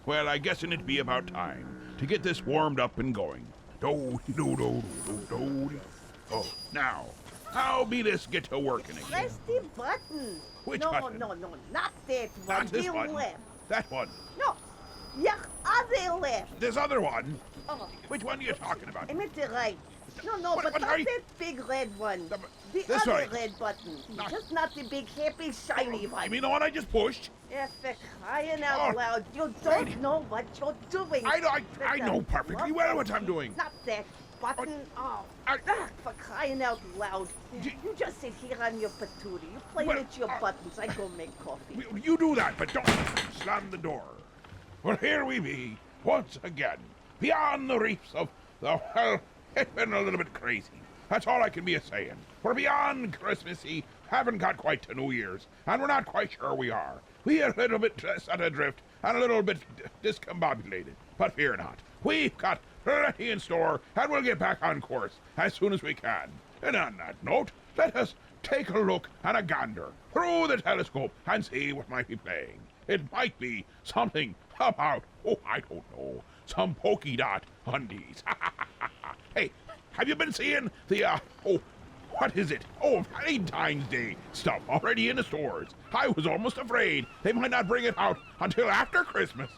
Well, I guessing it'd be about time to get this warmed up and going. Do-do-do-do-do-do. Oh, now, how be this get to working again? Press the button. Which no, button? No, not that one. Not this the one. left. That one. No, your other left. This other one. Oh, Which one are you talking about? I meant the right. No, What but not are you- that big red one. The This other way. red button. Not- Just not the big, happy, shiny one. You mean the one I just pushed? Yeah, for crying out Oh, loud. You don't know what you're doing. I That's know a perfectly well what I'm doing. Not that button. For crying out loud. You just sit here on your patootie. You play Well, with your buttons. I go make coffee. You do that, but don't slam the door. Well, here we be, once again, beyond the reefs of the, well, it's been a little bit crazy. That's all I can be a-saying. We're beyond Christmassy, haven't got quite to New Year's, and we're not quite sure we are. We are a little bit set adrift and a little bit discombobulated, but fear not. We've got plenty in store, and we'll get back on course as soon as we can. And on that note, let us take a look and a gander through the telescope and see what might be playing. It might be something about, I don't know, some polka dot undies. Hey, have you been seeing the, what is it? Oh, Valentine's Day stuff already in the stores. I was almost afraid they might not bring it out until after Christmas.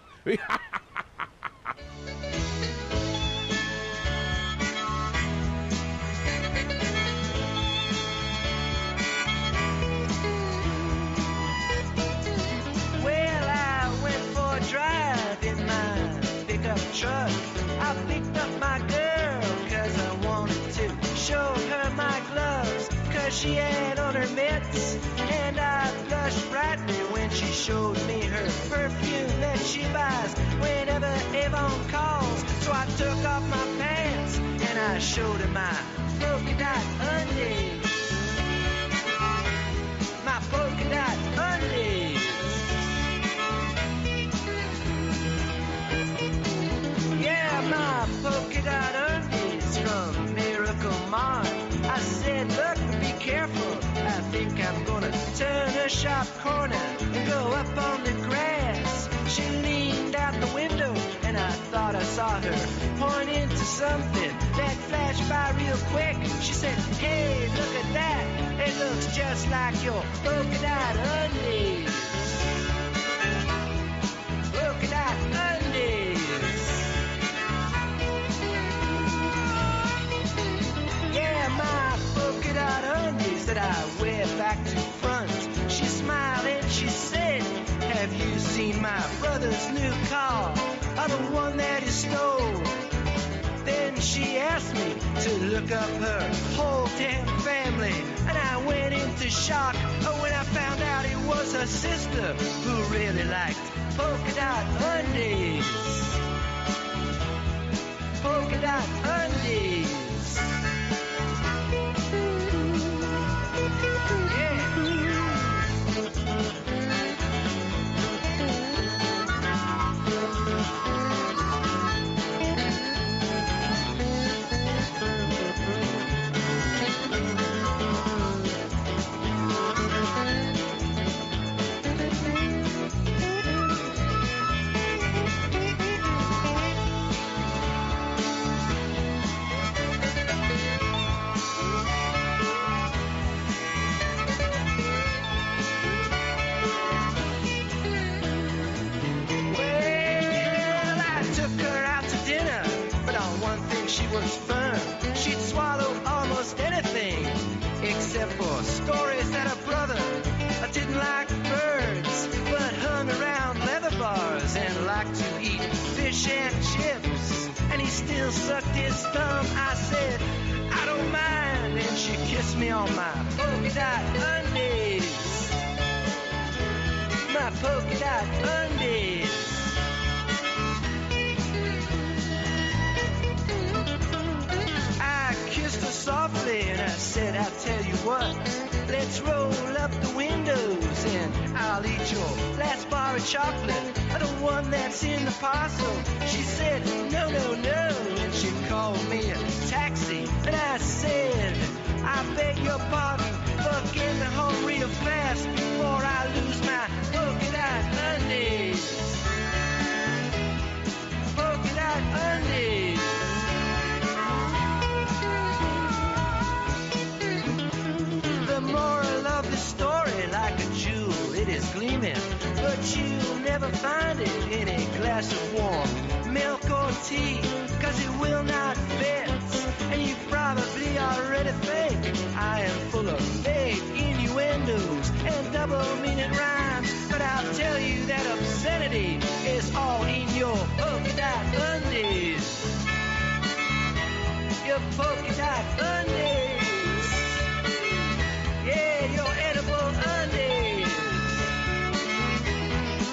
Well, I went for a drive in my pickup truck. I picked up my girl 'cause I wanted to show her my gloves 'cause she had on her mitts. And I blushed brightly when she showed me her perfume that she buys whenever Avon calls. So I took off my pants and I showed her my polka dot undies. My polka dot undies. Yeah, my polka dot undies from Miracle Mart. I said, look, be careful. I think I'm gonna turn a sharp corner and go up on the grass. She leaned out the window and I thought I saw her pointing to something that flashed by real quick. She said, hey, look at that. It looks just like your polka dot undies. Polka dot undies. Yeah, my polka dot undies that I wear back to front. She smiled and she said, have you seen my brother's new car? Or the one that he stole? Then she asked me to look up her whole damn family. And I went into shock when I found out it was her sister who really liked polka dot undies. Polka dot undies. She was firm. She'd swallow almost anything, except for stories that her brother didn't like birds, but hung around leather bars and liked to eat fish and chips. And he still sucked his thumb. I said, I don't mind. And she kissed me on my polka dot undies. My polka dot undies. Softly, and I said, I'll tell you what, let's roll up the windows and I'll eat your last bar of chocolate, the one that's in the parcel. She said, no, no, no, and she called me a taxi, and I said, I beg your pardon for getting home real fast before I lose my polka dot undies. is gleaming, but you'll never find it in a glass of warm milk or tea, 'cause it will not fit. And you probably already think I am full of fake innuendos and double-meaning rhymes, but I'll tell you that obscenity is all in your polka dot undies. Your polka dot undies. Yeah, your edible undies.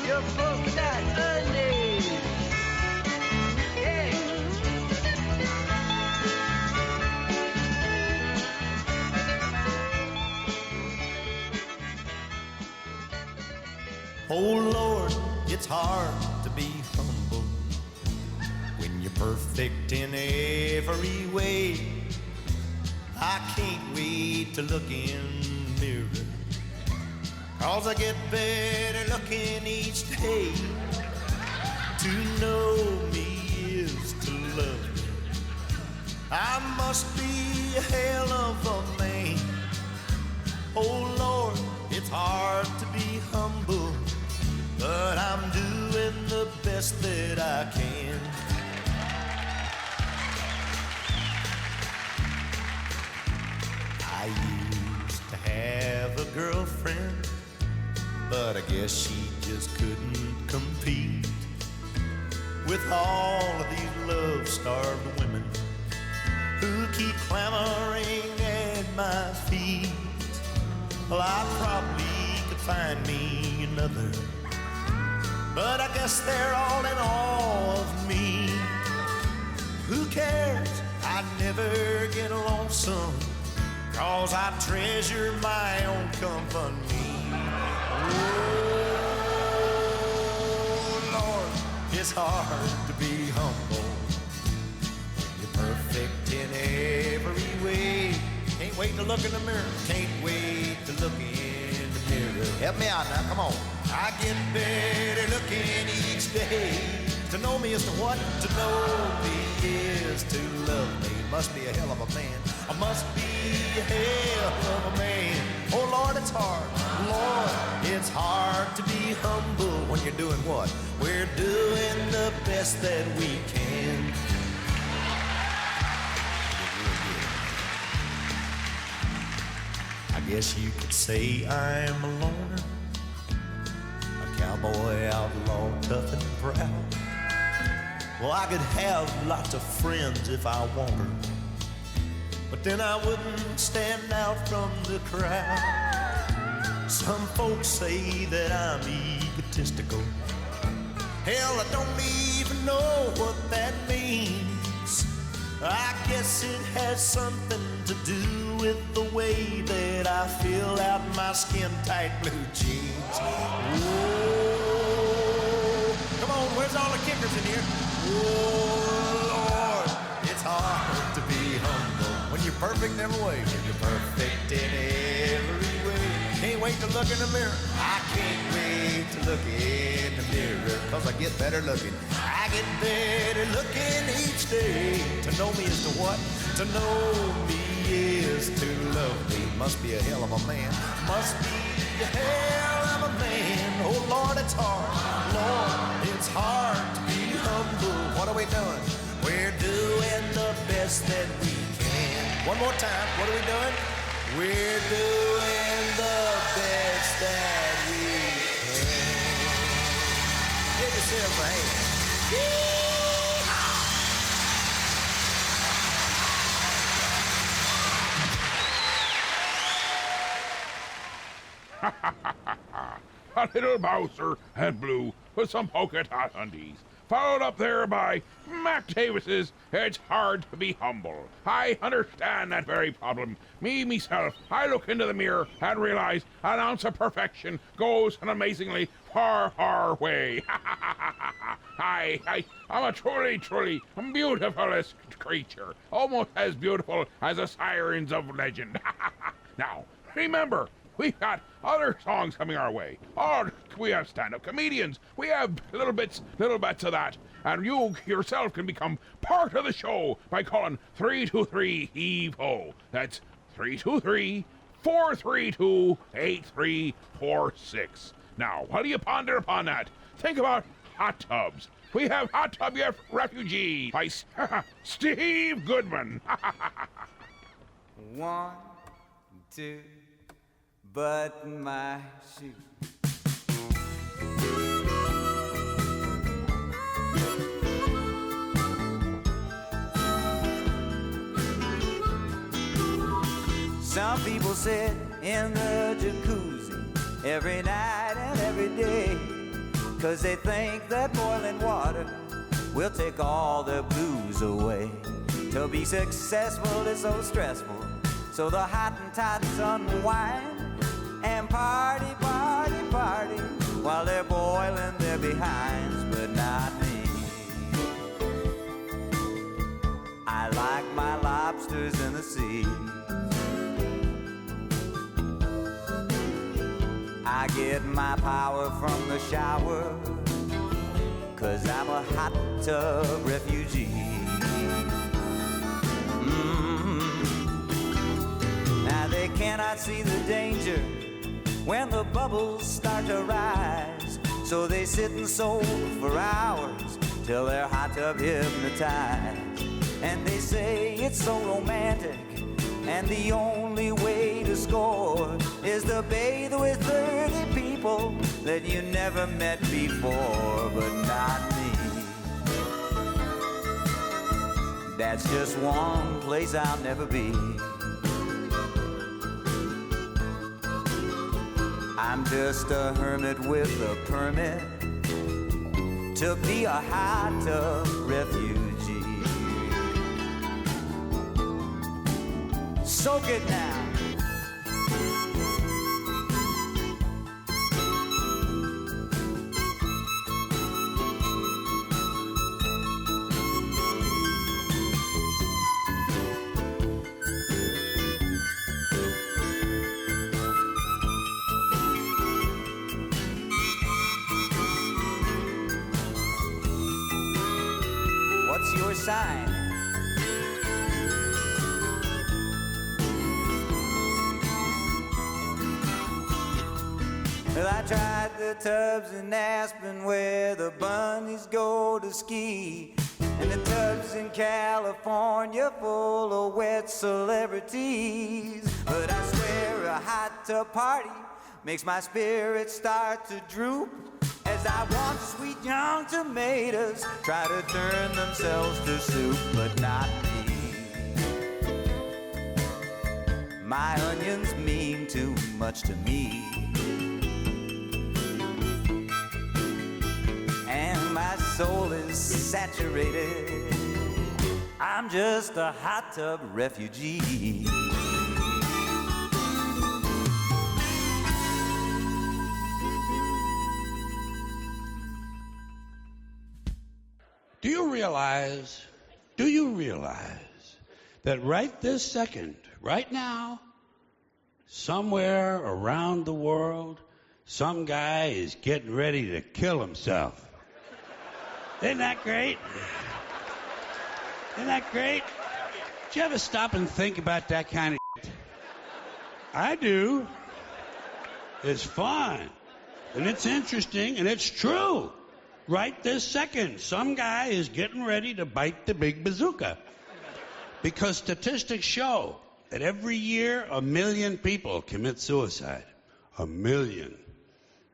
Your polka dot undies. Yeah. Oh Lord, it's hard to be humble when you're perfect in every way. I can't wait to look in the mirror, 'cause I get better looking each day. To know me is to love me. I must be a hell of a man. Oh Lord, it's hard to be humble, but I'm doing the best that I can. I used to have a girlfriend, but I guess she just couldn't compete with all of these love-starved women who keep clamoring at my feet. Well, I probably could find me another, but I guess they're all in awe of me. Who cares? I never get lonesome, 'cause I treasure my own company. Oh, Lord, it's hard to be humble when you're perfect in every way. Can't wait to look in the mirror. Can't wait to look in the mirror. Help me out now, come on. I get better looking each day. To know me is to what? To know me is to love me. Must be a hell of a man. I must be a hell of a man. Oh Lord, it's hard. Lord, it's hard to be humble when you're doing what? We're doing the best that we can. I guess you could say I'm a loner, a cowboy outlaw, tough and proud. Well, I could have lots of friends if I wanted, but then I wouldn't stand out from the crowd. Some folks say that I'm egotistical. Hell, I don't even know what that means. I guess it has something to do with the way that I fill out my skin-tight blue jeans. Whoa. Come on, where's all the kickers in here? Oh, Lord, it's hard to be humble when you're perfect in every way. When you're perfect in every way. Can't wait to look in the mirror. I can't wait to look in the mirror, 'cause I get better looking. I get better looking each day. To know me is to what? To know me is to love me. Must be a hell of a man. Must be a hell of a man. Oh Lord, it's hard. Lord, it's hard to be humble. What are we doing? We're doing the best that we can. One more time. What are we doing? We're doing the best that we can. Give yourself a hand. A little Bowser and Blue with some polka dot undies. Followed up there by Mac Davis's It's Hard to Be Humble. I understand that very problem. Myself, I look into the mirror and realize an ounce of perfection goes an amazingly far, far way. I'm a truly beautiful creature. Almost as beautiful as the sirens of legend. Now, remember, we've got other songs coming our way. Oh, we have stand-up comedians. We have little bits of that. And you yourself can become part of the show by calling 323-HEAVE-HO. That's 323 432-8346. Now, while you ponder upon that, think about hot tubs. We have Hot Tub Refugee by Steve Goodman. 1, 2, button my shoe. Some people sit in the jacuzzi every night and every day, 'cause they think that boiling water will take all their blues away. To be successful is so stressful, so the Hottentots unwind and party, party, party while they're boiling their behinds, but not me. I like my lobsters in the sea. I get my power from the shower, 'cause I'm a hot tub refugee. Now they cannot see the danger when the bubbles start to rise, so they sit and soak for hours till they're hot tub hypnotized. And they say it's so romantic, and the only way to score is to bathe with 30 people that you never met before, but not me. That's just one place I'll never be. I'm just a hermit with a permit to be a hot tub refugee. Soak it now. What's your sign? Well, I tried the tubs in Aspen where the bunnies go to ski, and the tubs in California full of wet celebrities. But I swear a hot tub party makes my spirit start to droop as I watch sweet young tomatoes try to turn themselves to soup, but not me. My onions mean too much to me, and my soul is saturated. I'm just a hot tub refugee. Do you realize that right this second, right now, somewhere around the world, some guy is getting ready to kill himself? Isn't that great? Isn't that great? Did you ever stop and think about that kind of shit? I do. It's fun, and it's interesting, and it's true. Right this second, some guy is getting ready to bite the big bazooka. Because statistics show that every year 1 million people commit suicide. 1 million.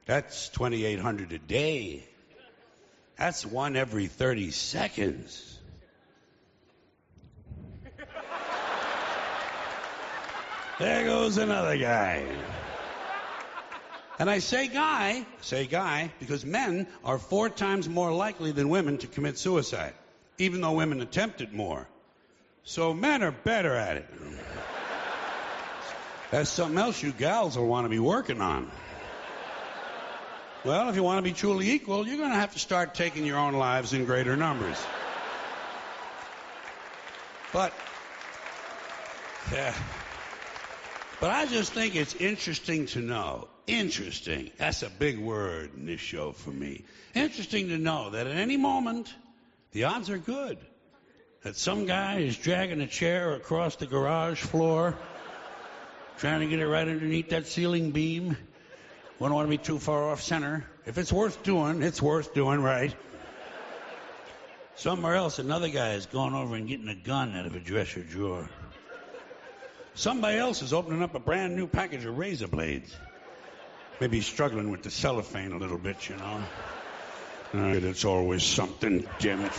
That's 2,800 a day. That's one every 30 seconds. There goes another guy. And I say guy, because men are 4 times more likely than women to commit suicide, even though women attempt it more. So men are better at it. That's something else you gals will want to be working on. Well, if you want to be truly equal, you're going to have to start taking your own lives in greater numbers. But I just think it's interesting to know. Interesting. That's a big word in this show for me. Interesting to know that at any moment, the odds are good that some guy is dragging a chair across the garage floor trying to get it right underneath that ceiling beam. Wouldn't want to be too far off center. If it's worth doing, it's worth doing right. Somewhere else, another guy is going over and getting a gun out of a dresser drawer. Somebody else is opening up a brand new package of razor blades. Maybe he's struggling with the cellophane a little bit, you know. It's always something, damn it.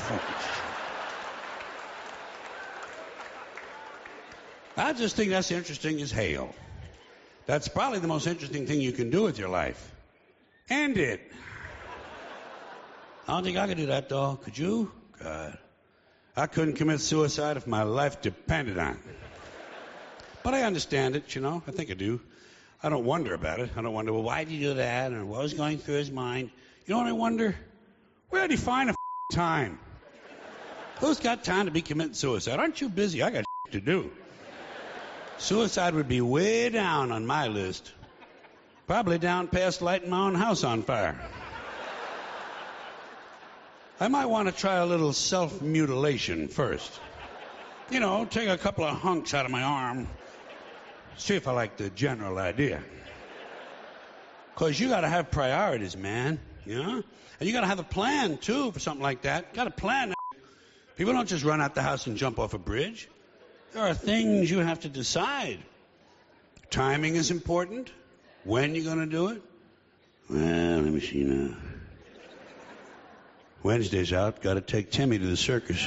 I just think that's interesting as hell. That's probably the most interesting thing you can do with your life. End it. I don't think I could do that, though. Could you? God. I couldn't commit suicide if my life depended on it. But I understand it, you know. I think I do. I don't wonder about it. I don't wonder, well, why did he do that? Or what was going through his mind? You know what I wonder? Where did he find time? Who's got time to be committing suicide? Aren't you busy? I got to do. Suicide would be way down on my list. Probably down past lighting my own house on fire. I might want to try a little self-mutilation first. You know, take a couple of hunks out of my arm. See if I like the general idea. Because you got to have priorities, man. You know? And you got to have a plan, too, for something like that. Got to plan. People don't just run out the house and jump off a bridge. There are things you have to decide. Timing is important. When you're going to do it? Well, let me see now. Wednesday's out. Got to take Timmy to the circus.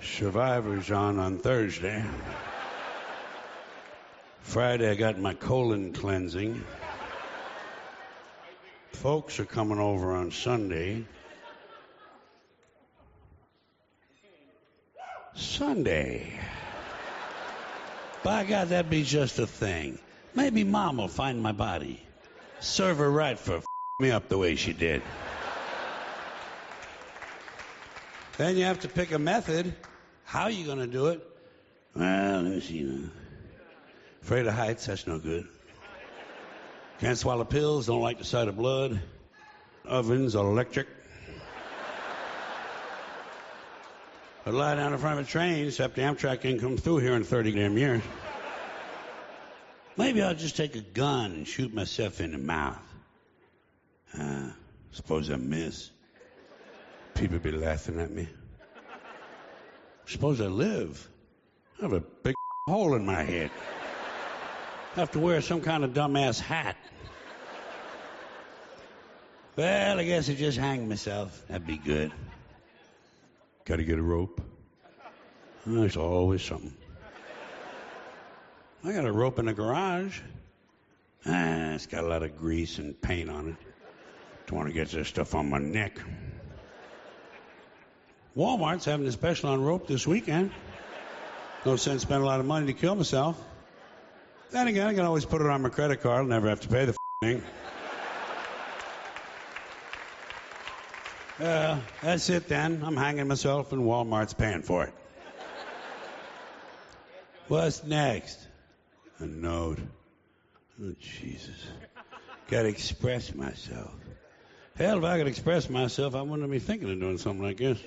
Survivor's on Thursday. Friday, I got my colon cleansing. Folks are coming over on Sunday. Sunday. By God, that'd be just a thing. Maybe Mom will find my body. Serve her right for me up the way she did. Then you have to pick a method. How are you going to do it? Well, let me see now. Afraid of heights, that's no good. Can't swallow pills, don't like the sight of blood. Ovens are electric. I'd lie down in front of a train, except the Amtrak ain't come through here in 30 damn years. Maybe I'll just take a gun and shoot myself in the mouth. Suppose I miss. People be laughing at me. Suppose I live. I have a big hole in my head. I have to wear some kind of dumbass hat. Well, I guess I just hang myself. That'd be good. Got to get a rope. There's always something. I got a rope in the garage. It's got a lot of grease and paint on it. Don't want to get this stuff on my neck. Walmart's having a special on rope this weekend. No sense spending a lot of money to kill myself. Then again, I can always put it on my credit card. I'll never have to pay the thing. That's it then. I'm hanging myself and Walmart's paying for it. What's next? A note. Oh, Jesus. Got to express myself. Hell, if I could express myself, I wouldn't be thinking of doing something like this.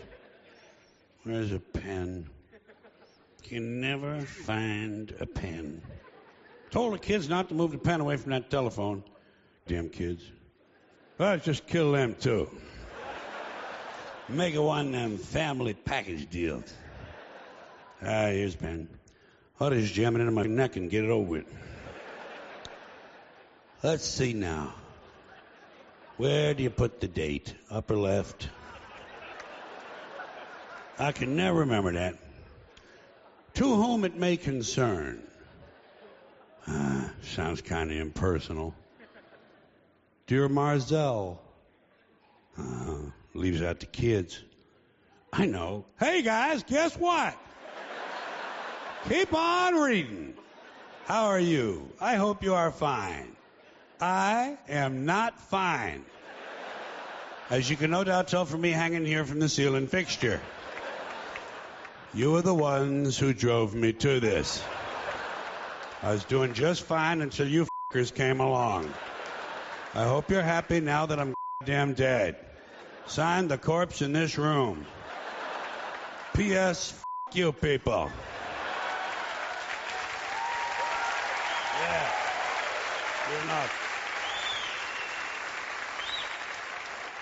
Where's a pen? Can never find a pen. Told the kids not to move the pen away from that telephone. Damn kids. Well, just kill them, too. Make it one of them family package deals. Here's a pen. I'll just jam it into my neck and get it over with. Let's see now. Where do you put the date? Upper left? I can never remember that. To whom it may concern. Sounds kind of impersonal. Dear Marzell. Leaves out the kids. I know. Hey, guys, guess what? Keep on reading. How are you? I hope you are fine. I am not fine. As you can no doubt tell from me hanging here from the ceiling fixture. You are the ones who drove me to this. I was doing just fine until you fuckers came along. I hope you're happy now that I'm damn dead. Signed, the corpse in this room. P.S. F*** you people. Good enough.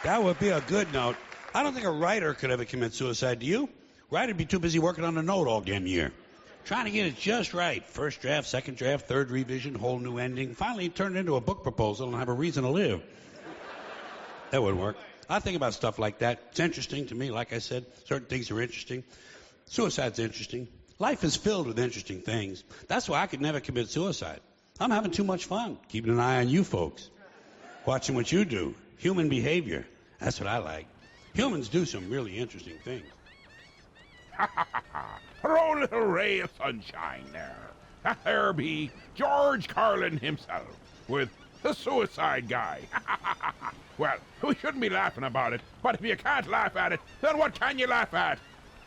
That would be a good note. I don't think a writer could ever commit suicide, do you? Writer'd be too busy working on the note all damn year. Trying to get it just right. First draft, second draft, third revision, whole new ending. Finally, turn it into a book proposal and have a reason to live. That wouldn't work. I think about stuff like that. It's interesting to me, like I said. Certain things are interesting. Suicide's interesting. Life is filled with interesting things. That's why I could never commit suicide. I'm having too much fun, keeping an eye on you folks. Watching what you do. Human behavior. That's what I like. Humans do some really interesting things. Her own little ray of sunshine there. That there be George Carlin himself with the suicide guy. Well, we shouldn't be laughing about it, but if you can't laugh at it, then what can you laugh at?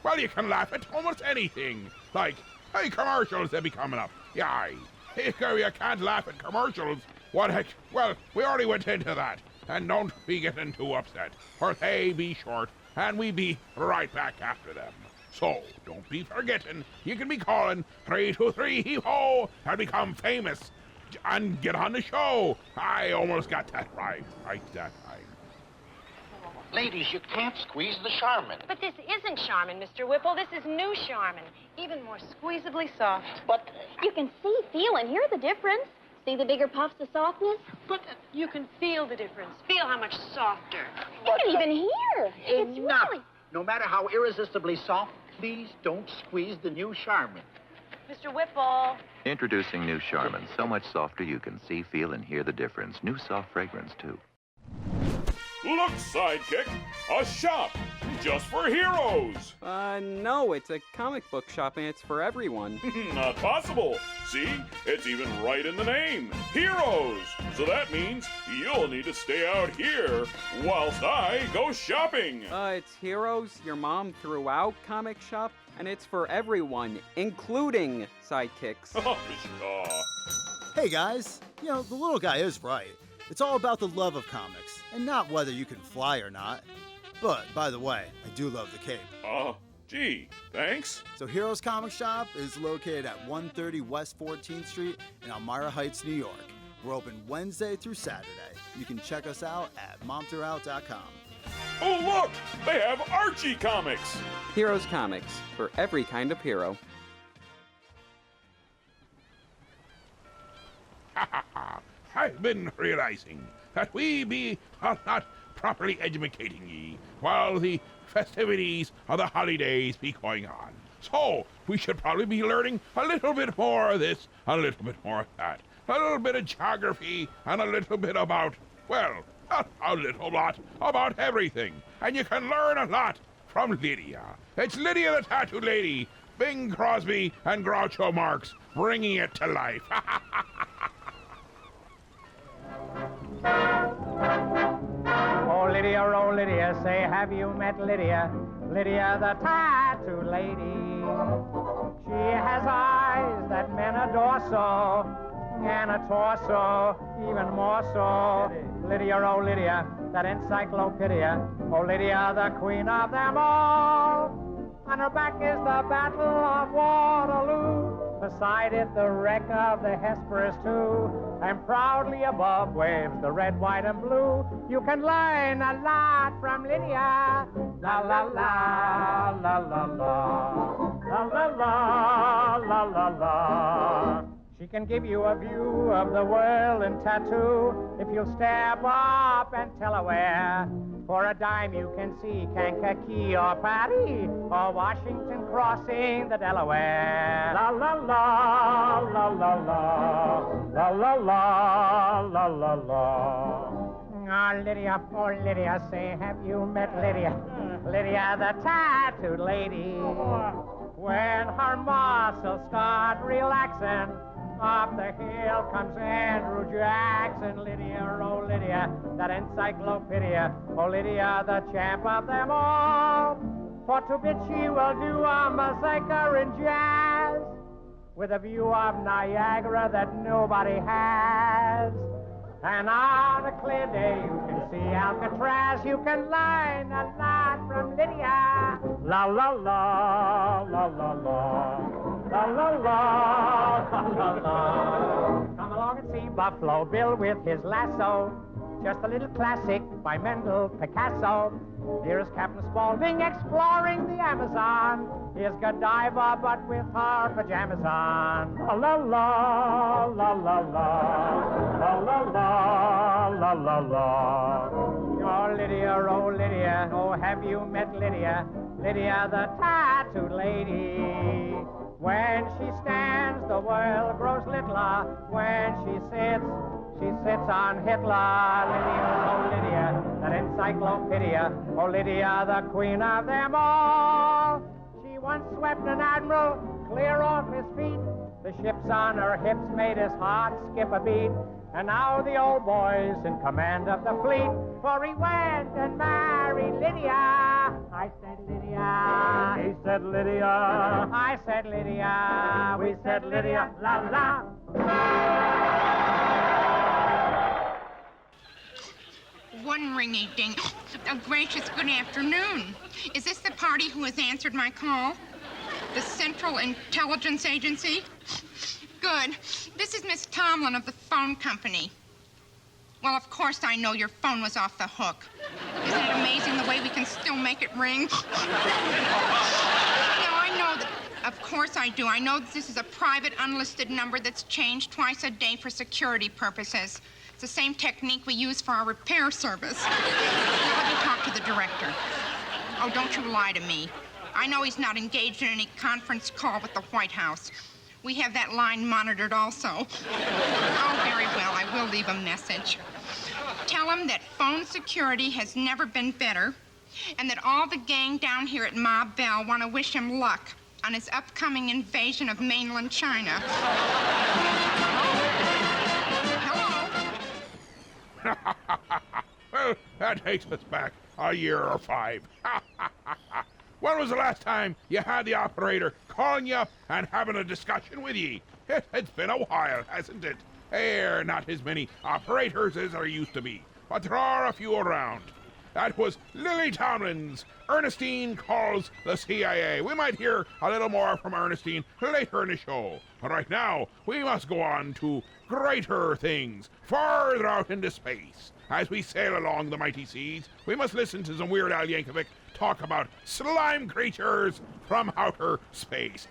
Well, you can laugh at almost anything. Like, hey, commercials that be coming up. Yeah, you can't laugh at commercials. What heck? Well, we already went into that. And don't be getting too upset, for they be short, and we be right back after them. So, don't be forgetting, you can be calling 323-HEE-HO and become famous, and get on the show. I almost got that right that time. Ladies, you can't squeeze the Charmin. But this isn't Charmin, Mr. Whipple. This is new Charmin. Even more squeezably soft. But You can see, feel, and hear the difference. See the bigger puffs of softness? But You can feel the difference. Feel how much softer. But, You can even hear. It's enough. really... No matter how irresistibly soft, please don't squeeze the new Charmin. Mr. Whipple. Introducing new Charmin. So much softer you can see, feel, and hear the difference. New soft fragrance, too. Look, Sidekick, a shop just for heroes. No, it's a comic book shop and it's for everyone. Not possible. See, it's even right in the name, Heroes. So that means you'll need to stay out here whilst I go shopping. It's Heroes, your mom threw out comic shop, and it's for everyone, including sidekicks. Oh, pshaw. Hey guys, you know, the little guy is right. It's all about the love of comics, and not whether you can fly or not. But, by the way, I do love the cape. Gee, thanks. So Heroes Comic Shop is located at 130 West 14th Street in Elmira Heights, New York. We're open Wednesday through Saturday. You can check us out at momtherout.com. Oh, look, they have Archie comics. Heroes Comics, for every kind of hero. I've been realizing that we be not properly educating ye while the festivities of the holidays be going on. So, we should probably be learning a little bit more of this, a little bit more of that, a little bit of geography, and a little bit about, well, not a little lot, about everything. And you can learn a lot from Lydia. It's Lydia the Tattoo Lady, Bing Crosby, and Groucho Marx, bringing it to life. Oh Lydia, say have you met Lydia? Lydia the tattoo lady. She has eyes that men adore so, and a torso even more so. Lydia, oh Lydia, that encyclopedia. Oh Lydia, the queen of them all. On her back is the Battle of Waterloo. Beside it, the wreck of the Hesperus, too. And proudly above waves the red, white, and blue. You can learn a lot from Lydia. La la la, la la la, la la la, la la la. She can give you a view of the world in tattoo if you'll step up and tell her where. For a dime you can see Kankakee or Paris or Washington crossing the Delaware. La la la, la la la, la la la, la la la. Oh Lydia, say have you met Lydia? Lydia the tattooed lady. When her muscles start relaxing, up the hill comes Andrew Jackson. Lydia, oh Lydia, that encyclopedia. Oh Lydia, the champ of them all. For to bit she will do a massacre in jazz, with a view of Niagara that nobody has. And on a clear day you can see Alcatraz. You can learn a lot from Lydia. La la la, la la la, la la la, la la la. Come along along and see Buffalo Bill with his lasso. Just a little classic by Mendel Picasso. Here's Captain Spaulding exploring the Amazon. Here's Godiva, but with her pajamas on. La la la, la la la, la la la, la la. Oh Lydia, oh have you met Lydia? Lydia the tattooed lady. When she stands, the world grows littler. When she sits on Hitler. Lydia, oh Lydia, that encyclopedia. Oh Lydia, the queen of them all. She once swept an admiral clear off his feet. The ships on her hips made his heart skip a beat. And now the old boy's in command of the fleet. For he went and married Lydia. I said Lydia. He said Lydia. I said Lydia. We said Lydia. La la. One ringy-ding. Oh, gracious, good afternoon. Is this the party who has answered my call? The Central Intelligence Agency? Good. This is Miss Tomlin of the phone company. Well, of course I know your phone was off the hook. Isn't it amazing the way we can still make it ring? No, I know that. Of course I do. I know that this is a private, unlisted number that's changed twice a day for security purposes. It's the same technique we use for our repair service. Now, let me talk to the director. Oh, don't you lie to me. I know he's not engaged in any conference call with the White House. We have that line monitored also. Oh, very well. I will leave a message. Tell him that phone security has never been better, and that all the gang down here at Ma Bell want to wish him luck on his upcoming invasion of mainland China. Well, that takes us back a year or 5. When was the last time you had the operator calling you up and having a discussion with ye? It's been a while, hasn't it? There are not as many operators as there used to be, but there are a few around. That was Lily Tomlin's Ernestine Calls the CIA. We might hear a little more from Ernestine later in the show. But right now, we must go on to greater things, farther out into space. As we sail along the mighty seas, we must listen to some Weird Al Yankovic talk about slime creatures from outer space.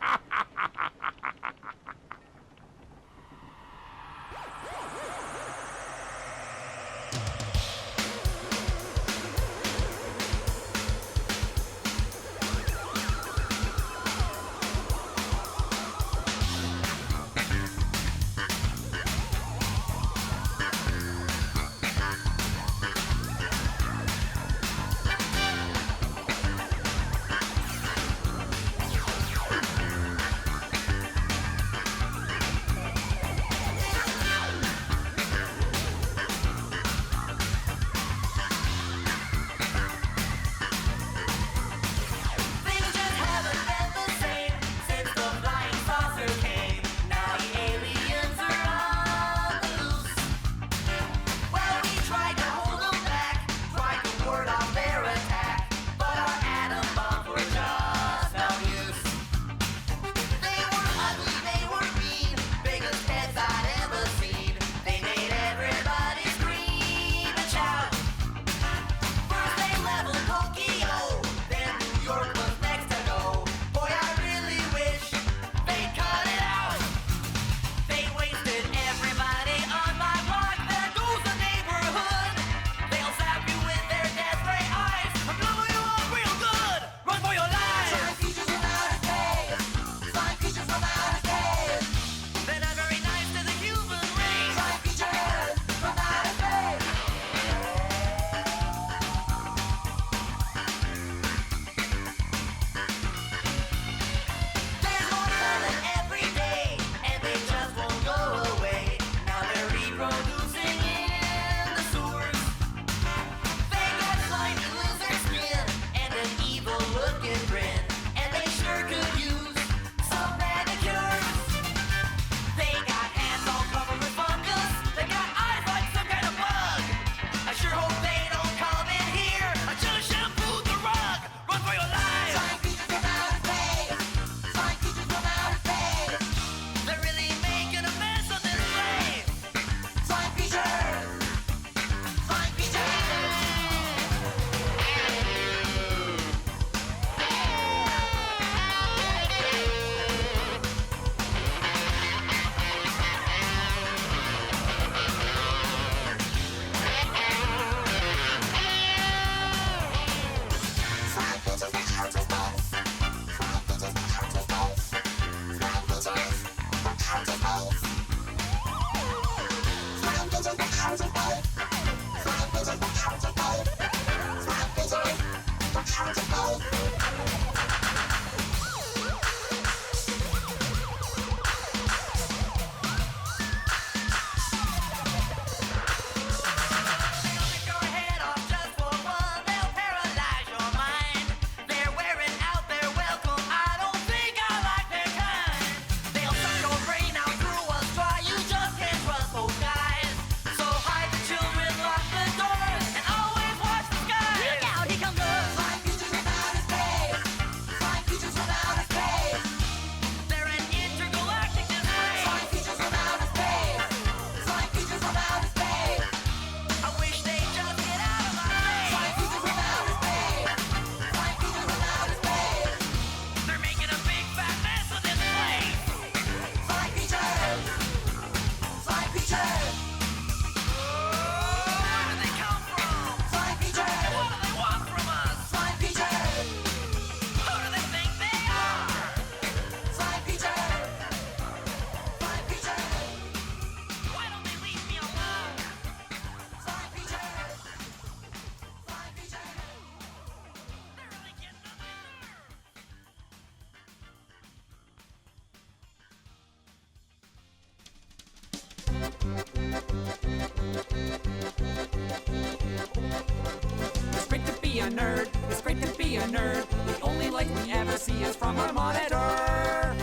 be a nerd. It's great to be a nerd. The only light we ever see is from our monitor.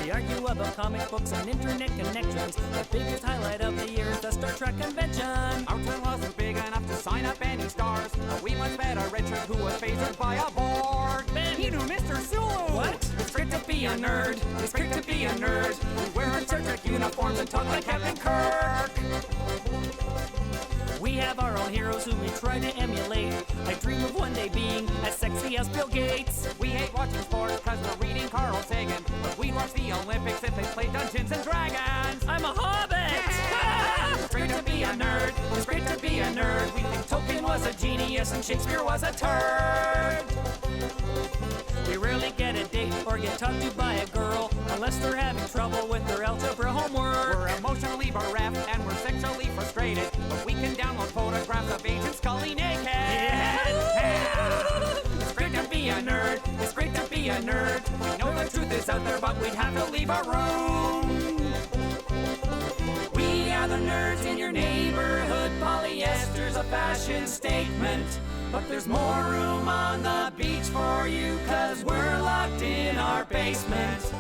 We argue about comic books and internet connections. The biggest highlight of the year is the Star Trek convention. Our town wasn't big enough to sign up any stars, but we once met a Richard who was phasered by a Borg. Man, he knew Mr. Sulu! What? It's great to be a nerd. It's great to be a nerd. We wear our Star Trek uniforms and talk like Captain Kirk. We have our own heroes who we try to emulate. I dream of one day being as sexy as Bill Gates. We hate watching sports cause we're reading Carl Sagan, but we'd watch the Olympics if they played Dungeons and Dragons. I'm a hobbit! It's great to be a nerd. It's great to be a nerd. We think Tolkien was a genius and Shakespeare was a turd. We rarely get a date or get talked to by a girl unless they're having trouble with their algebra homework. We're emotionally bereft and we're sexually frustrated, but we can download photographs of Agent Scully naked. Yeah. It's great to be a nerd. It's great to be a nerd. We know the truth is out there, but we'd have to leave our room. We are the nerds in your neighborhood. Polyester's a fashion statement, but there's more room on the beach for you, cause we're locked in our basement.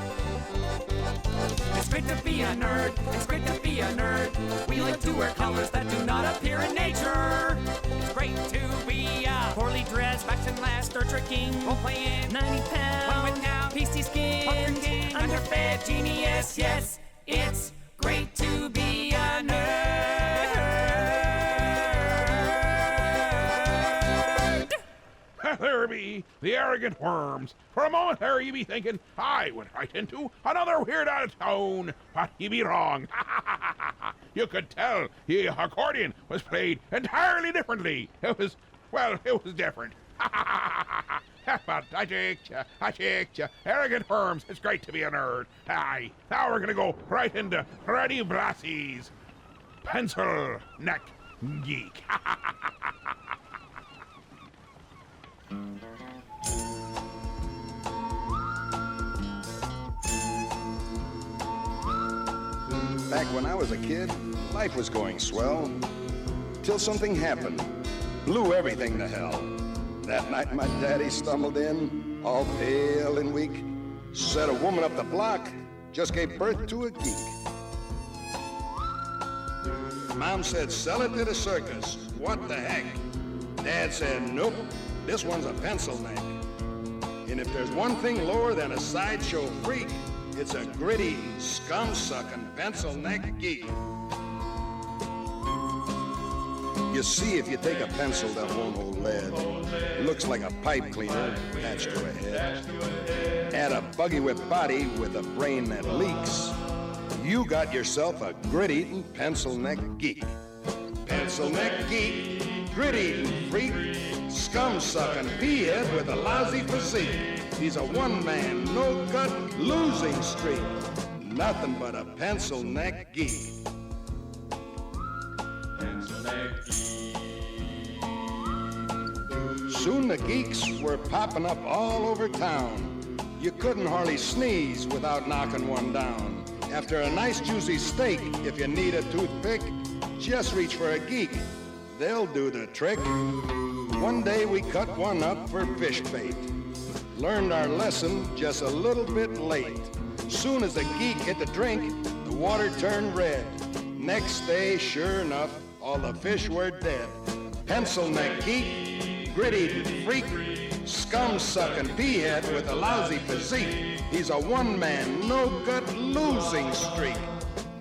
It's great to be a nerd. It's great to be a nerd. We like to wear colors that do not appear in nature. It's great to be a poorly dressed, fashion-less Star Trek king, role-playing, 90 pounds, well with now, pasty skin, underfed genius. Yes, it's great to be a nerd. There be the arrogant worms. For a moment there you be thinking, I went right into another weird out of tone, but you be wrong. You could tell the accordion was played entirely differently. It was different. But I take ya. Arrogant worms, it's great to be a nerd. Aye, now we're gonna go right into Freddie Blassie's Pencil Neck Geek. Back when I was a kid, life was going swell. Till something happened. Blew everything to hell. That night my daddy stumbled in, all pale and weak. Said a woman up the block just gave birth to a geek. Mom said, sell it to the circus. What the heck? Dad said, nope, this one's a pencil neck. And if there's one thing lower than a sideshow freak, it's a gritty, scum-sucking pencil neck geek. You see, if you take a pencil that won't hold lead, it looks like a pipe cleaner attached to a head. Add a buggy whip body with a brain that leaks, you got yourself a grit-eating pencil neck geek. Pencil neck geek, grit-eating freak, scum-sucking pea-head with a lousy physique. He's a one-man, no-gut losing streak. Nothing but a pencil neck geek. Pencil neck geek. Soon the geeks were popping up all over town. You couldn't hardly sneeze without knocking one down. After a nice juicy steak, if you need a toothpick, just reach for a geek. They'll do the trick. One day we cut one up for fish bait. Learned our lesson just a little bit late. Soon as the geek hit the drink, the water turned red. Next day, sure enough, all the fish were dead. Pencil neck geek, grit-eating freak, scum-sucking pea-head with a lousy physique. He's a one-man, no-gut losing streak.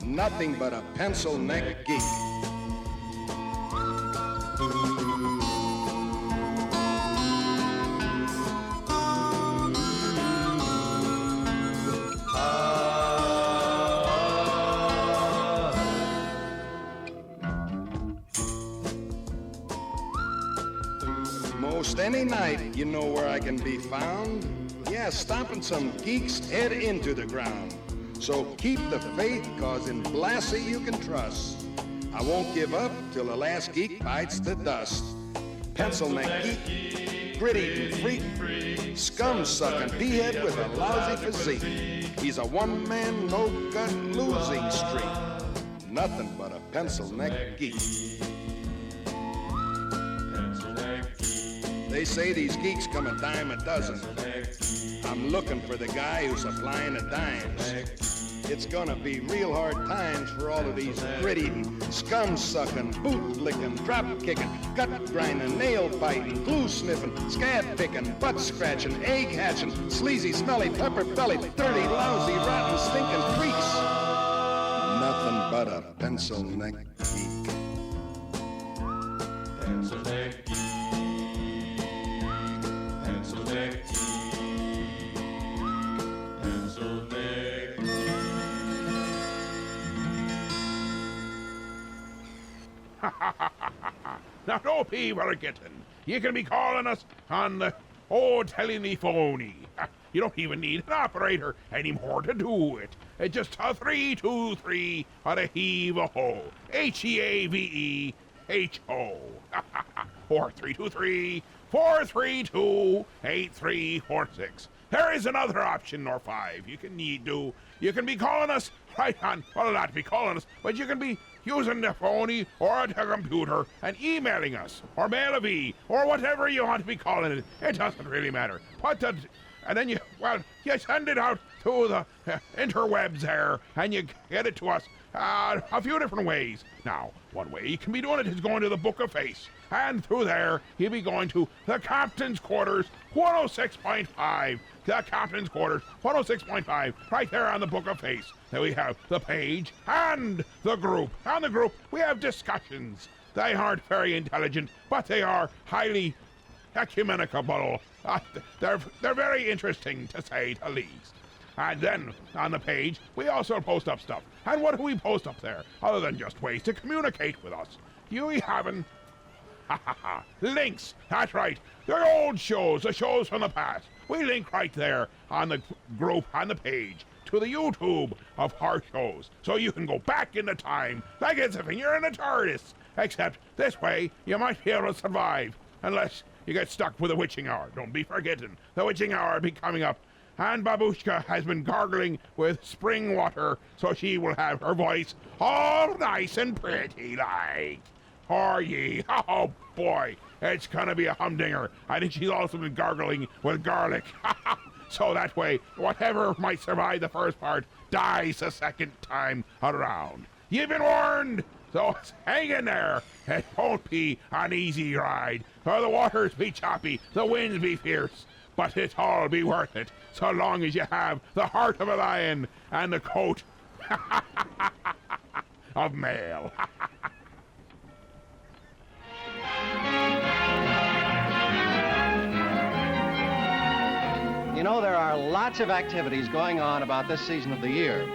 Nothing but a pencil neck geek. Most any night, you know where I can be found. Yeah, stomping some geek's head into the ground. So keep the faith, cause in Blassie you can trust. I won't give up till the last geek bites the dust. Pencil neck geek, grit-eating freak, scum-sucking pea-head with a lousy physique. He's a one-man, no-gut losing streak. Nothing but a pencil neck geek. Pencil neck geek. They say these geeks come a dime a dozen. I'm looking for the guy who's supplying the dimes. It's gonna be real hard times for all of these grit-eating, scum-sucking, boot-licking, drop-kicking, gut-grinding, nail-biting, glue-sniffing, scab-picking, butt-scratching, egg-hatching, sleazy, smelly, pepper-bellied, dirty, lousy, rotten, stinking freaks. Nothing but a pencil-neck geek. Pencil-neck geek. Pencil-neck geek. Pencil-neck geek. Now, don't be forgetting. You can be calling us on the telephony. You don't even need an operator anymore to do it. It's just a 323 on a heave-a-ho. Heaveho. Or 323-432-8346. There is another option, or 5. You can be calling us right on, well, not be calling us, but you can be using the phony or the computer and emailing us, or mail a V, or whatever you want to be calling it. It doesn't really matter. And then you send it out to the interwebs there, and you get it to us a few different ways. Now, one way you can be doing it is going to the Book of Face, and through there, you'll be going to the Captain's Quarters 106.5. The Captain's Quarters 106.5, right there on the Book of Face. Then we have the page and the group. On the group, we have discussions. They aren't very intelligent, but they are highly ecumenical. They're very interesting, to say the least. And then, on the page, we also post up stuff. And what do we post up there, other than just ways to communicate with us? We haven't links. That's right. The old shows, the shows from the past. We link right there on the group, on the page, to the YouTube of our shows. So you can go back into time, like as if you're in a TARDIS. Except this way, you might be able to survive. Unless you get stuck with the witching hour. Don't be forgetting. The witching hour will be coming up. And Babushka has been gargling with spring water, so she will have her voice all nice and pretty like. Are ye? Oh boy, it's gonna be a humdinger. I think she's also been gargling with garlic. So that way, whatever might survive the first part dies the second time around. You've been warned, so hang in there. It won't be an easy ride, for the waters be choppy, the winds be fierce. But it'll all be worth it, so long as you have the heart of a lion and the coat of mail. You know, there are lots of activities going on about this season of the year.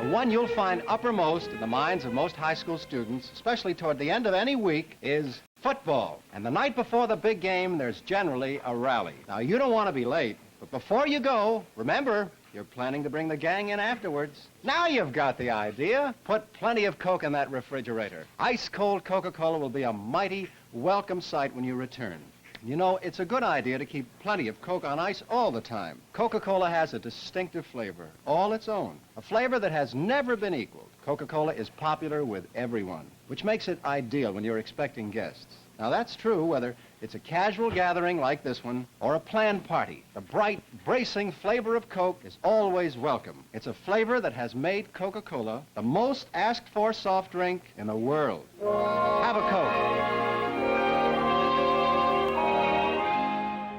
The one you'll find uppermost in the minds of most high school students, especially toward the end of any week, is football. And the night before the big game, there's generally a rally. Now, you don't want to be late, but before you go, remember, you're planning to bring the gang in afterwards. Now you've got the idea. Put plenty of Coke in that refrigerator. Ice-cold Coca-Cola will be a mighty welcome sight when you return. You know, it's a good idea to keep plenty of Coke on ice all the time. Coca-Cola has a distinctive flavor, all its own, a flavor that has never been equaled. Coca-Cola is popular with everyone, which makes it ideal when you're expecting guests. Now, that's true whether it's a casual gathering like this one or a planned party. The bright, bracing flavor of Coke is always welcome. It's a flavor that has made Coca-Cola the most asked-for soft drink in the world. Have a Coke.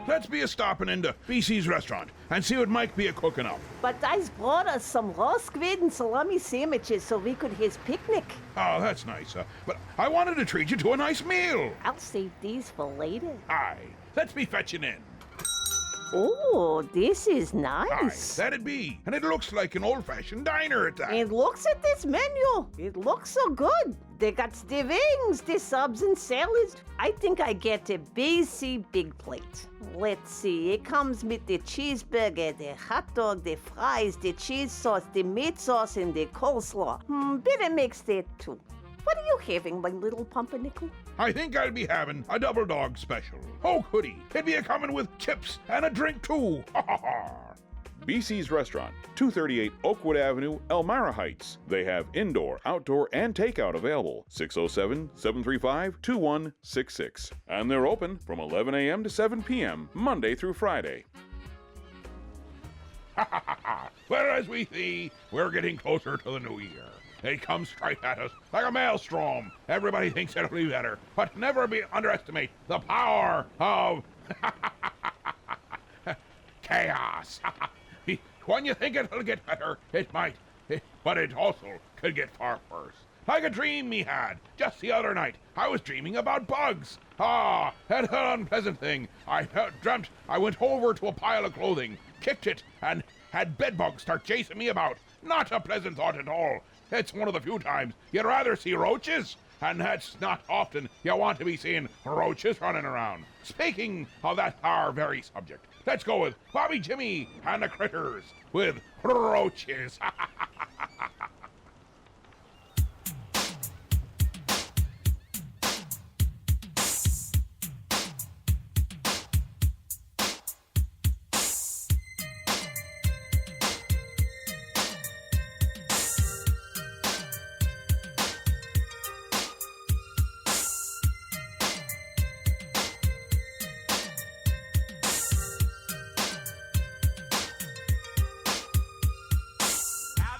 Let's be a stopping into BC's restaurant and see what Mike be a cooking up. But I's brought us some raw squid and salami sandwiches so we could his picnic. Oh, that's nice. But I wanted to treat you to a nice meal. I'll save these for later. Aye. Let's be fetching in. Oh, this is nice. Aye, that'd be. And it looks like an old-fashioned diner at that. And looks at this menu. It looks so good. They got the wings, the subs and salads. I think I get a BC big plate. Let's see, it comes with the cheeseburger, the hot dog, the fries, the cheese sauce, the meat sauce, and the coleslaw. Better mix that too. What are you having, my little pumpernickel? I think I'll be having a double dog special. Oh, goody. It'd be a coming with chips and a drink too. Ha ha ha. BC's Restaurant, 238 Oakwood Avenue, Elmira Heights. They have indoor, outdoor, and takeout available. 607-735-2166. And they're open from 11 a.m. to 7 p.m., Monday through Friday. Well, as we see, we're getting closer to the new year. It comes straight at us like a maelstrom. Everybody thinks it'll be better, but never underestimate the power of chaos. When you think it'll get better, it might, but it also could get far worse. Like a dream me had just the other night. I was dreaming about bugs. That's an unpleasant thing. I dreamt I went over to a pile of clothing, kicked it, and had bedbugs start chasing me about. Not a pleasant thought at all. It's one of the few times you'd rather see roaches, and that's not often you want to be seeing roaches running around. Speaking of that our very subject, let's go with Bobby Jimmy and the Critters with roaches. How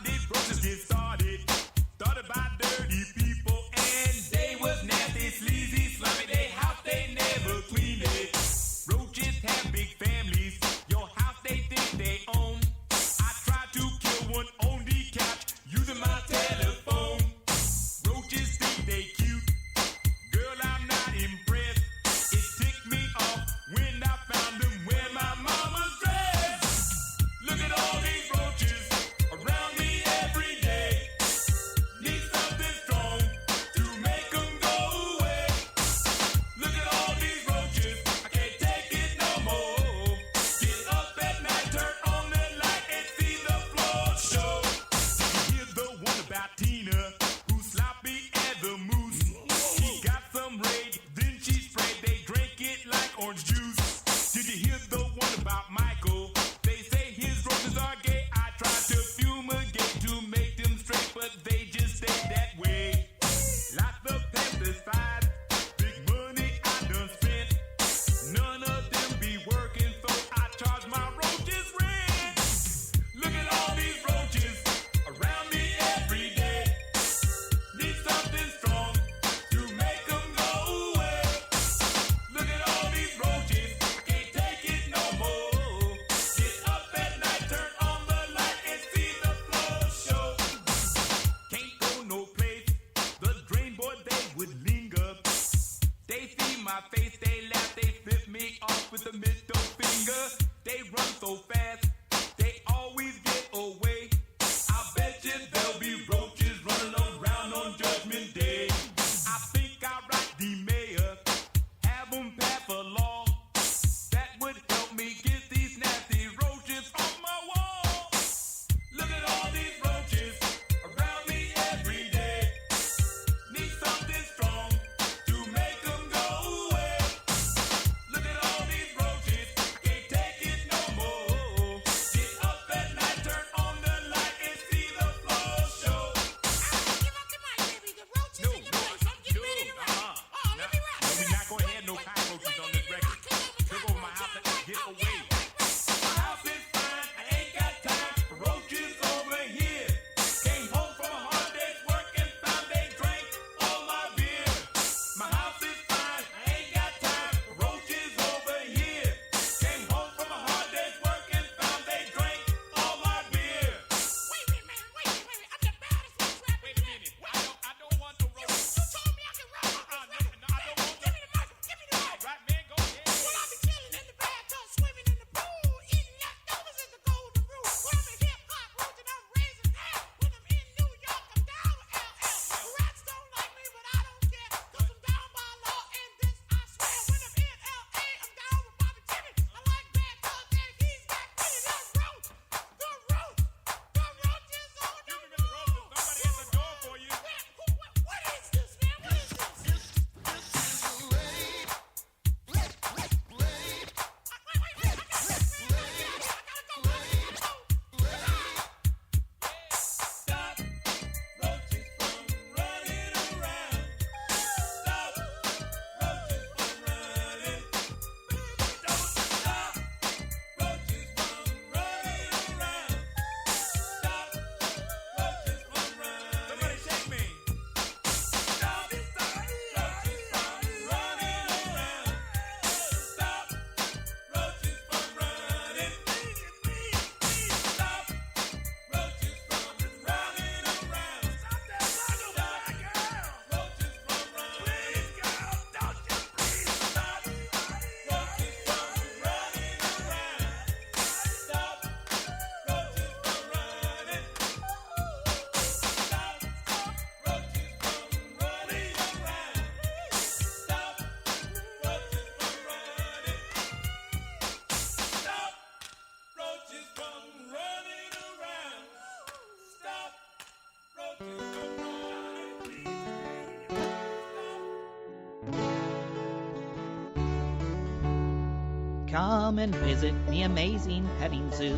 Come and visit me amazing petting zoo.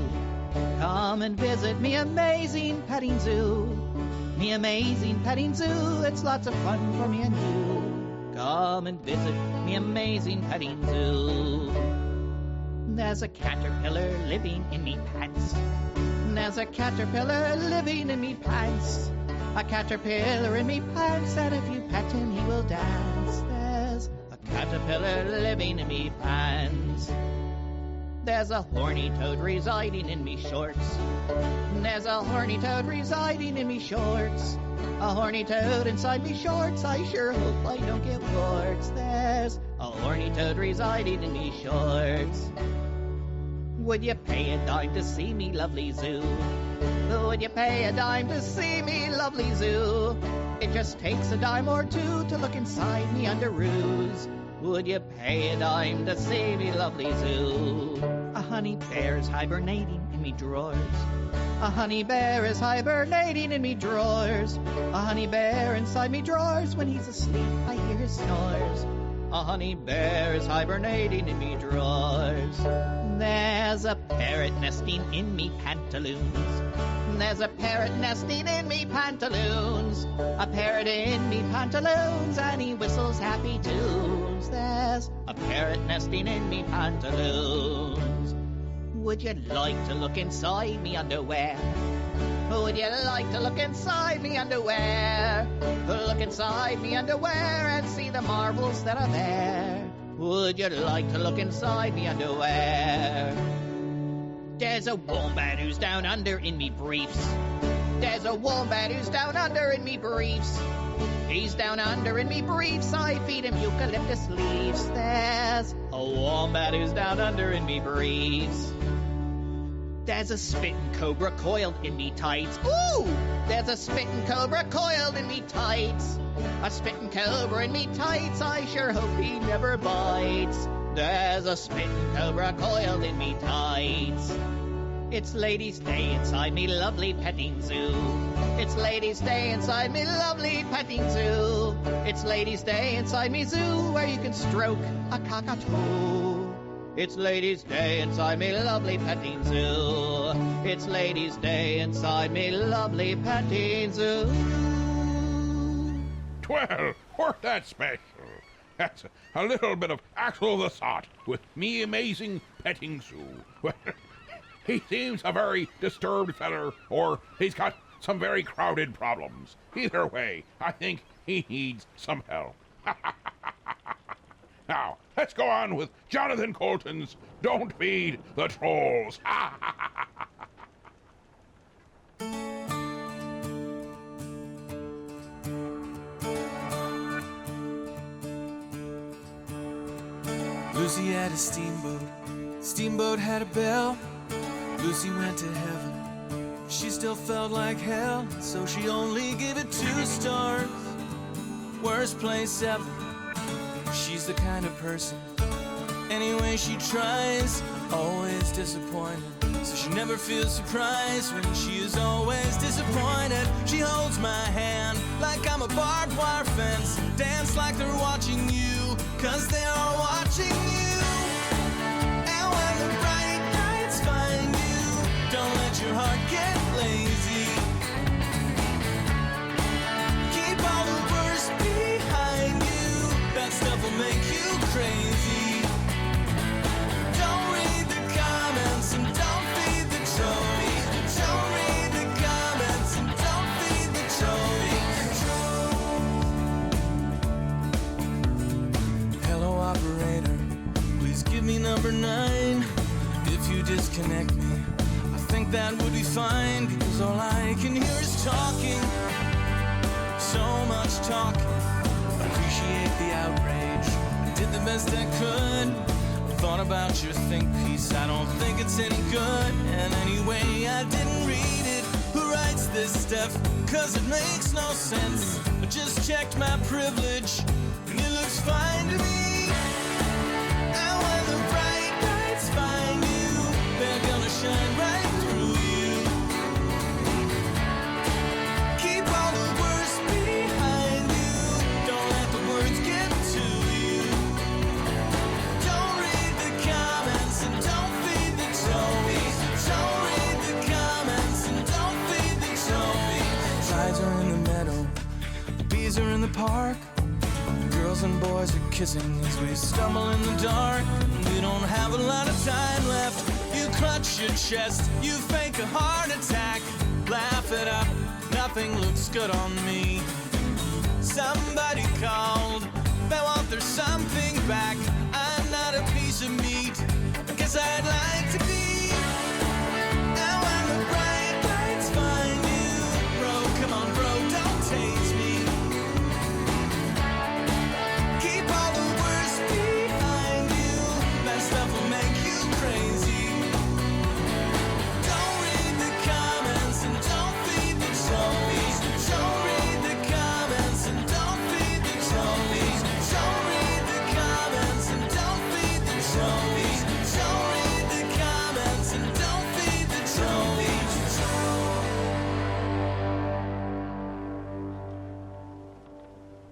Come and visit me amazing petting zoo. Me amazing petting zoo, it's lots of fun for me and you. Come and visit me amazing petting zoo. There's a caterpillar living in me pants. There's a caterpillar living in me pants. A caterpillar in me pants, and if you pet him, he will dance. There's a caterpillar living in me pants. There's a horny toad residing in me shorts. There's a horny toad residing in me shorts. A horny toad inside me shorts, I sure hope I don't get warts. There's a horny toad residing in me shorts. Would you pay a dime to see me lovely zoo? Would you pay a dime to see me lovely zoo? It just takes a dime or two to look inside me underoos. Would you pay a dime to see me lovely zoo? A honey bear's hibernating in me drawers. A honey bear is hibernating in me drawers. A honey bear inside me drawers. When he's asleep, I hear his snores. A honey bear is hibernating in me drawers. There's a parrot nesting in me pantaloons. There's a parrot nesting in me pantaloons. A parrot in me pantaloons, and he whistles happy tunes. There's a parrot nesting in me pantaloons. Would you like to look inside me underwear? Would you like to look inside me underwear? Look inside me underwear and see the marvels that are there. Would you like to look inside me underwear? There's a wombat who's down under in me briefs. There's a wombat who's down under in me briefs. He's down under in me briefs, I feed him eucalyptus leaves. There's a wombat who's down under in me briefs. There's a spittin' cobra coiled in me tights. Ooh! There's a spittin' cobra coiled in me tights. A spittin' cobra in me tights, I sure hope he never bites. There's a spittin' cobra coiled in me tights. It's Ladies' Day inside me lovely petting zoo. It's Ladies' Day inside me lovely petting zoo. It's Ladies' Day inside me zoo where you can stroke a cockatoo. It's Ladies' Day inside me lovely petting zoo. It's Ladies' Day inside me lovely petting zoo. Well, weren't that special? That's a little bit of Axel the Thought with me amazing petting zoo. Well, he seems a very disturbed feller, or he's got some very crowded problems. Either way, I think he needs some help. Now, let's go on with Jonathan Colton's Don't Feed the Trolls. Lucy had a steamboat. Steamboat had a bell. Lucy went to heaven. She still felt like hell, so she only gave it 2 stars. Worst place ever. She's the kind of person, anyway she tries, always disappointed. So she never feels surprised when she is always disappointed. She holds my hand like I'm a barbed wire fence. Dance like they're watching you, 'cause they are watching you. And when the bright lights find you, don't let your heart get lazy. Keep all the worst behind you. That stuff will make you crazy. Don't read the comments and don't feed the trophy. Don't read the comments and don't feed the trophy. Hello, operator. Please give me number 9. If you disconnect me, I think that would be fine, because all I can hear is talking. So much talking. Appreciate the outrage. I did the best I could. Thought about your think piece. I don't think it's any good. And anyway, I didn't read it. Who writes this stuff? 'Cause it makes no sense. I just checked my privilege, and it looks fine to me. And when the bright lights find you, they're gonna shine right through you. Keep all the worst behind you. Don't let the words get to you. Don't read the comments girls and boys are kissing as we stumble in the dark. We don't have a lot of time left. You clutch your chest, you fake a heart attack. Laugh it up, nothing looks good on me. Somebody called, they want their something back. I'm not a piece of meat, I guess I'd like to be. Now when the bright lights find you, bro, come on bro, don't tase me. Keep all the worst behind you, that stuff will make you crazy. Don't read the comments and don't feed the zombies. Don't read the comments and don't feed the zombies. Don't read the comments and don't feed the zombies. Don't read the comments and don't feed the zombies.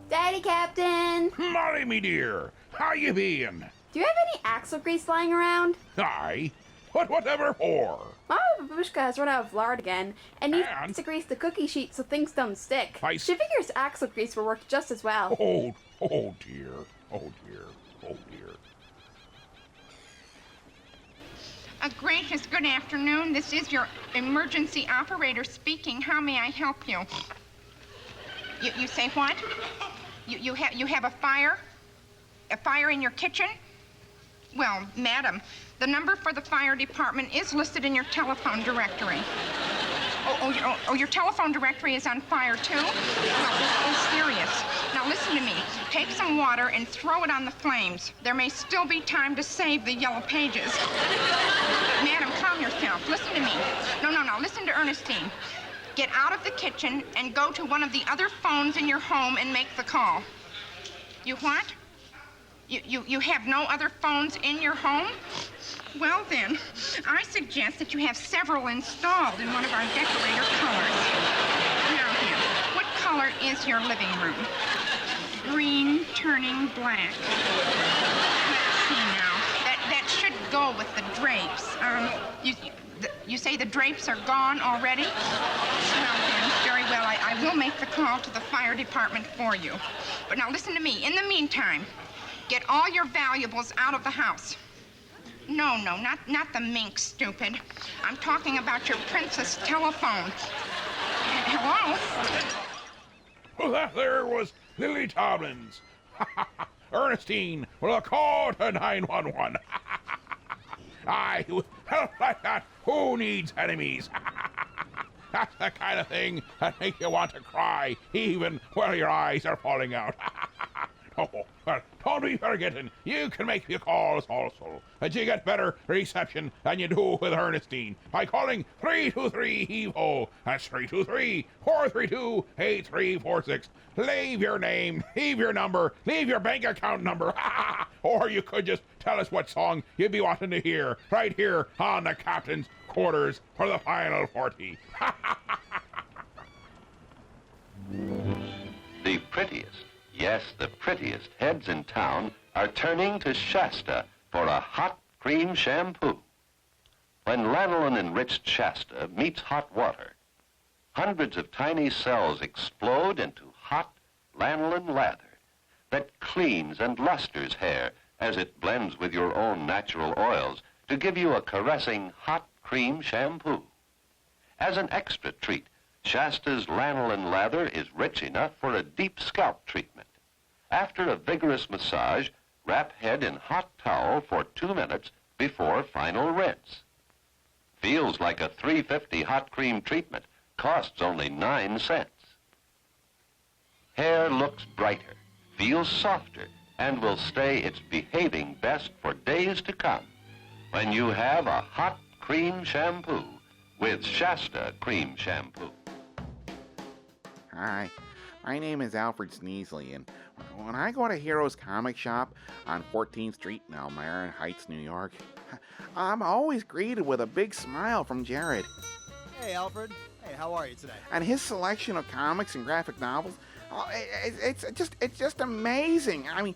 Daddy Captain! Molly, me dear, how you been? Do you have any axle grease lying around? Aye. Whatever for? Mama Babushka has run out of lard again and needs to grease the cookie sheet so things don't stick. She figures axle grease will work just as well. Oh dear. Oh dear. Oh dear. A gracious good afternoon. This is your emergency operator speaking. How may I help you? You say what? You have a fire? A fire in your kitchen? Well, madam, the number for the fire department is listed in your telephone directory. Your telephone directory is on fire, too? Well, this is serious. Now, listen to me. Take some water and throw it on the flames. There may still be time to save the yellow pages. Madam, calm yourself. Listen to me. No. Listen to Ernestine. Get out of the kitchen and go to one of the other phones in your home and make the call. You what? You have no other phones in your home? Well, then, I suggest that you have several installed in one of our decorator colors. Now, then, what color is your living room? Green turning black. Let's see now. That should go with the drapes. You say the drapes are gone already? Well, then, very well. I will make the call to the fire department for you. But now, listen to me. In the meantime, get all your valuables out of the house. No, not the mink, stupid. I'm talking about your princess telephone. Hello? Well, that there was Lily Tomlins. Ernestine, will a call to 911. Aye, with help like that, who needs enemies? That's the kind of thing that makes you want to cry, even while your eyes are falling out. Oh, well, don't be forgetting, you can make your calls also, and you get better reception than you do with Ernestine by calling 323-HEAVE-HO. That's 323-432-8346. Leave your name, leave your number, leave your bank account number, or you could just tell us what song you'd be wanting to hear right here on the captain's quarters for the final 40. The prettiest, yes, the prettiest heads in town are turning to Shasta for a hot cream shampoo. When lanolin-enriched Shasta meets hot water, hundreds of tiny cells explode into hot lanolin lather that cleans and lusters hair as it blends with your own natural oils to give you a caressing hot cream shampoo. As an extra treat, Shasta's lanolin lather is rich enough for a deep scalp treatment. After a vigorous massage, wrap head in hot towel for 2 minutes before final rinse. Feels like a $3.50 hot cream treatment, costs only 9 cents. Hair looks brighter, feels softer, and will stay its behaving best for days to come when you have a hot cream shampoo with Shasta cream shampoo. Hi, my name is Alfred Sneasley, and when I go to Heroes Comic Shop on 14th Street in Elmira Heights, New York, I'm always greeted with a big smile from Jared. Hey, Alfred. Hey, how are you today? And his selection of comics and graphic novels, it's just amazing. I mean,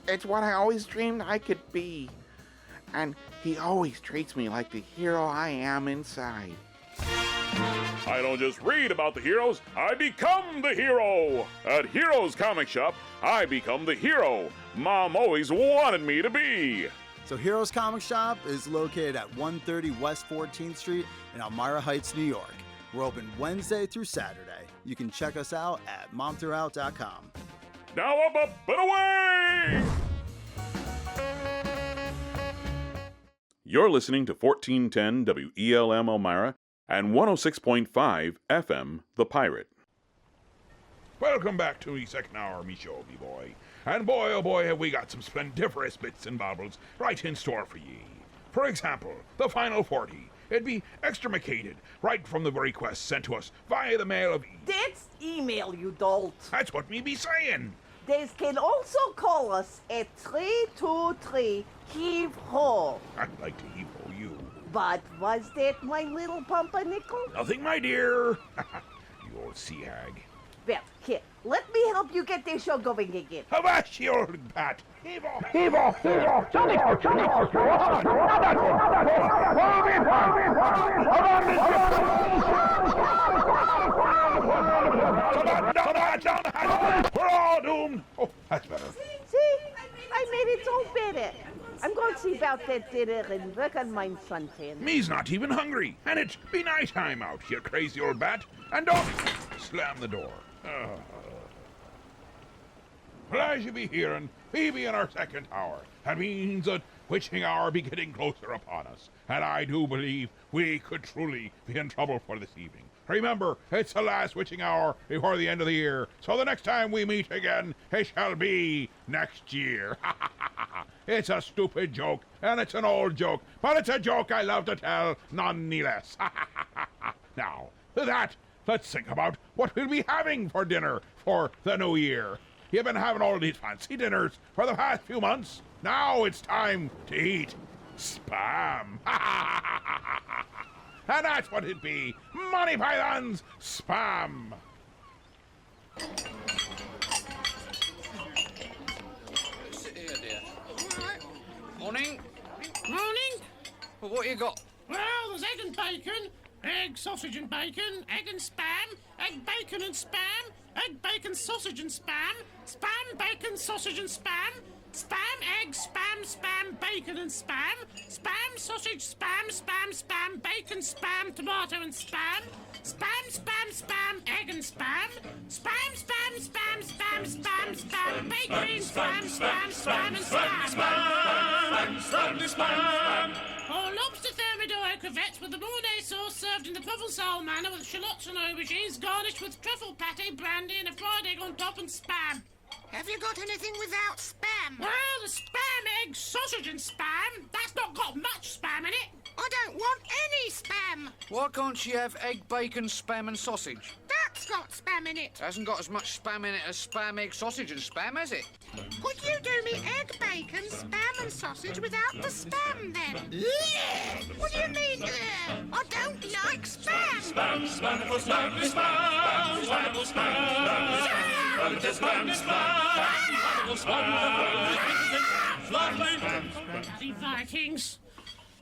it's what I always dreamed I could be. And he always treats me like the hero I am inside. I don't just read about the heroes, I become the hero. At Heroes Comic Shop, I become the hero Mom always wanted me to be. So Heroes Comic Shop is located at 130 West 14th Street in Elmira Heights, New York. We're open Wednesday through Saturday. You can check us out at momthroughout.com. Now up and away! You're listening to 1410 WELM Elmira and 106.5 FM The Pirate. Welcome back to the second hour of me show, me boy. And boy, oh boy, have we got some splendiferous bits and baubles right in store for ye. For example, the final 40. It'd be extremicated right from the request sent to us via the mail of... That's email, you dolt. That's what me be saying. They can also call us at 323 Heave-Ho. I'd like to heave-ho you. But was that my little pumpernickel? Nothing, my dear. You old sea hag. Well, here, let me help you get this show going again. Avast, you old bat. Heave-ho! Heave-ho! Heave-ho! Johnny! Johnny! We're all doomed. Oh, that's better. See? I made it so better. I'm going to see about that dinner and work on my suntan. Me's not even hungry, and it's be night time out, you crazy old bat. And don't slam the door. Well, as you be hearing, we be in our second hour. That means that witching hour be getting closer upon us, and I do believe we could truly be in trouble for this evening. Remember, it's the last witching hour before the end of the year, so the next time we meet again, it shall be next year. It's a stupid joke, and it's an old joke, but it's a joke I love to tell nonetheless. Now, with that, let's think about what we'll be having for dinner for the new year. You've been having all these fancy dinners for the past few months. Now it's time to eat spam. And that's what it be. Monty Python's spam. Sit here, dear. Morning. Morning. Well, what you got? Well, there's egg and bacon, egg, sausage and bacon, egg and spam, egg, bacon and spam, egg, bacon, sausage and spam, spam, bacon, sausage and spam, spam, egg, spam, spam, bacon and spam, spam, sausage, spam, spam, spam, bacon, spam, tomato and spam, spam, spam, spam, egg and spam, spam, spam, spam, spam, spam, spam, bacon, spam, spam, spam, and spam. Or lobster thermidor crevettes with the Mornay sauce served in the Provençal manner with shallots and aubergines garnished with truffle pate, brandy and a fried egg on top and spam. Have you got anything without spam? Well, the spam, egg, sausage and spam. That's not got much spam in it. I don't want any spam. Why can't you have egg, bacon, spam and sausage? That's got spam in it. It hasn't got as much spam in it as spam, egg, sausage and spam, has it? Could you do me egg, bacon, spam and sausage without the spam then? What do you mean? I don't like spam. Spam, spam, spam, spam, spam, Bloody Vikings!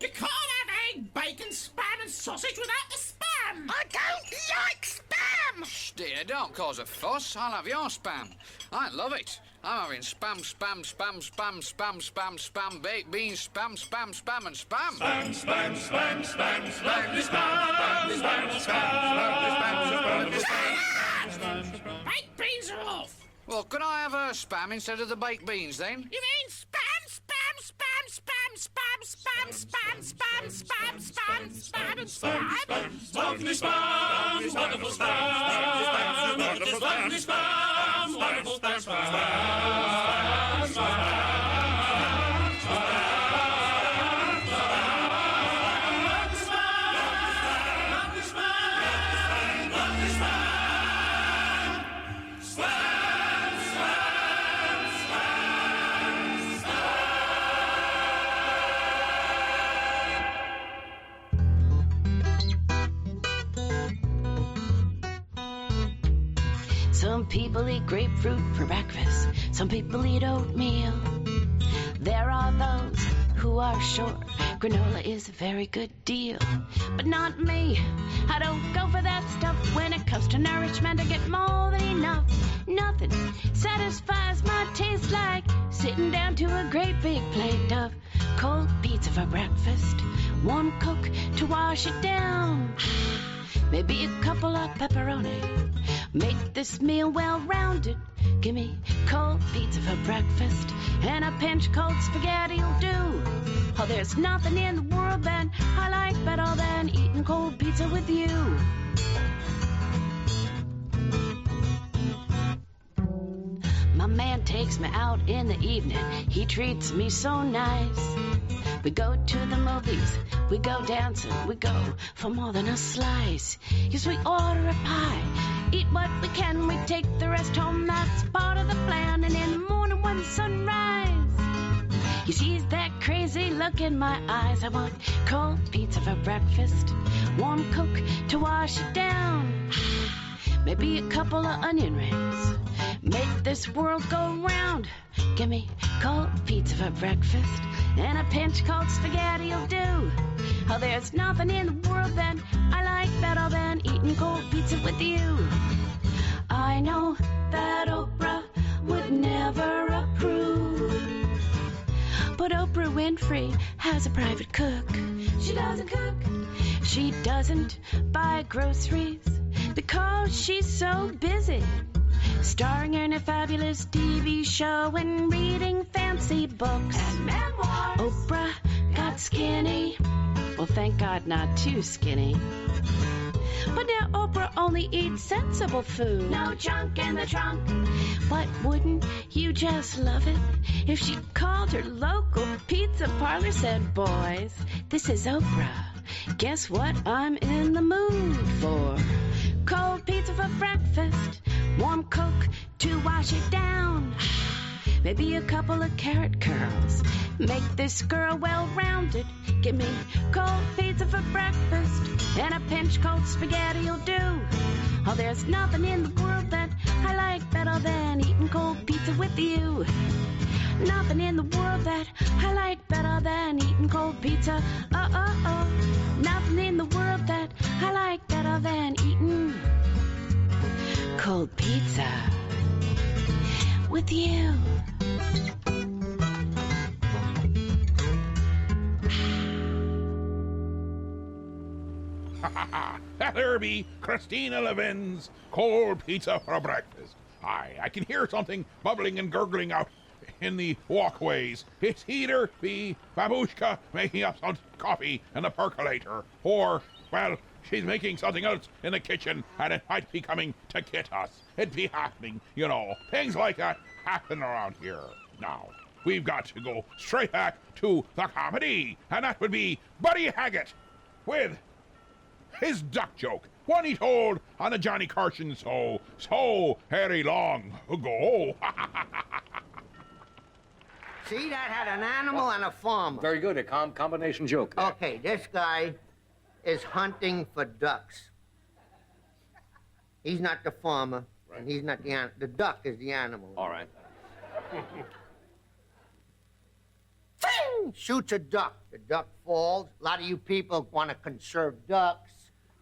You can't have egg, bacon, spam and sausage without the spam! I don't like spam! Shh, dear, don't cause a fuss. I'll have your spam. I love it. I'm having spam, spam, spam, spam, spam, spam, spam, baked beans, spam, spam, spam, and spam. Spam, spam, spam, spam, spam, spam, spam, spam, Baked beans are off! Well, can I have a spam instead of the baked beans, then? You mean spam, spam, spam, spam, spam, spam, spam, spam, spam, spam, spam, and spam? Lovely spam, wonderful spam, lovely spam, wonderful spam, Some people eat grapefruit for breakfast. Some people eat oatmeal. There are those who are sure granola is a very good deal. But not me. I don't go for that stuff. When it comes to nourishment, I get more than enough. Nothing satisfies my taste like sitting down to a great big plate of cold pizza for breakfast, warm Coke to wash it down, maybe a couple of pepperoni. Make this meal well-rounded. Give me cold pizza for breakfast, and a pinch cold spaghetti'll do. Oh, there's nothing in the world that I like better than eating cold pizza with you. My man takes me out in the evening. He treats me so nice. We go to the movies, we go dancing, we go for more than a slice. Yes, we order a pie, eat what we can, we take the rest home. That's part of the plan. And in the morning when the sun rises, you see that crazy look in my eyes. I want cold pizza for breakfast, warm Coke to wash it down, maybe a couple of onion rings. Make this world go round. Give me cold pizza for breakfast, and a pinch cold spaghetti'll do. Oh, there's nothing in the world that I like better than eating cold pizza with you. I know that Oprah would never approve, but Oprah Winfrey has a private cook. She doesn't cook. She doesn't buy groceries because she's so busy starring in a fabulous TV show and reading fancy books and memoirs. Oprah got skinny. Well, thank God, not too skinny. But now Oprah only eats sensible food. No junk in the trunk. But wouldn't you just love it if she called her local pizza parlor, said, boys, this is Oprah. Guess what I'm in the mood for? Cold pizza for breakfast, warm Coke to wash it down, maybe a couple of carrot curls. Make this girl well-rounded. Give me cold pizza for breakfast, and a pinch cold spaghetti'll do. Oh, there's nothing in the world that I like better than eating cold pizza with you. Nothing in the world that I like better than eating cold pizza. Nothing in the world that I like better than eating cold pizza with you. There be Christina Levin's cold pizza for breakfast. Aye, I can hear something bubbling and gurgling out in the walkways. It's either the babushka making up some coffee in the percolator, or, well, she's making something else in the kitchen, and it might be coming to get us. It'd be happening, you know. Things like that happen around here. Now, we've got to go straight back to the comedy, and that would be Buddy Haggett with his duck joke, one he told on the Johnny Carson so very long ago. See, that had an animal and a farmer. Very good, a combination joke. Okay, this guy is hunting for ducks. He's not the farmer, and he's not the animal. The duck is the animal. All right. Shoots a duck. The duck falls. A lot of you people want to conserve ducks,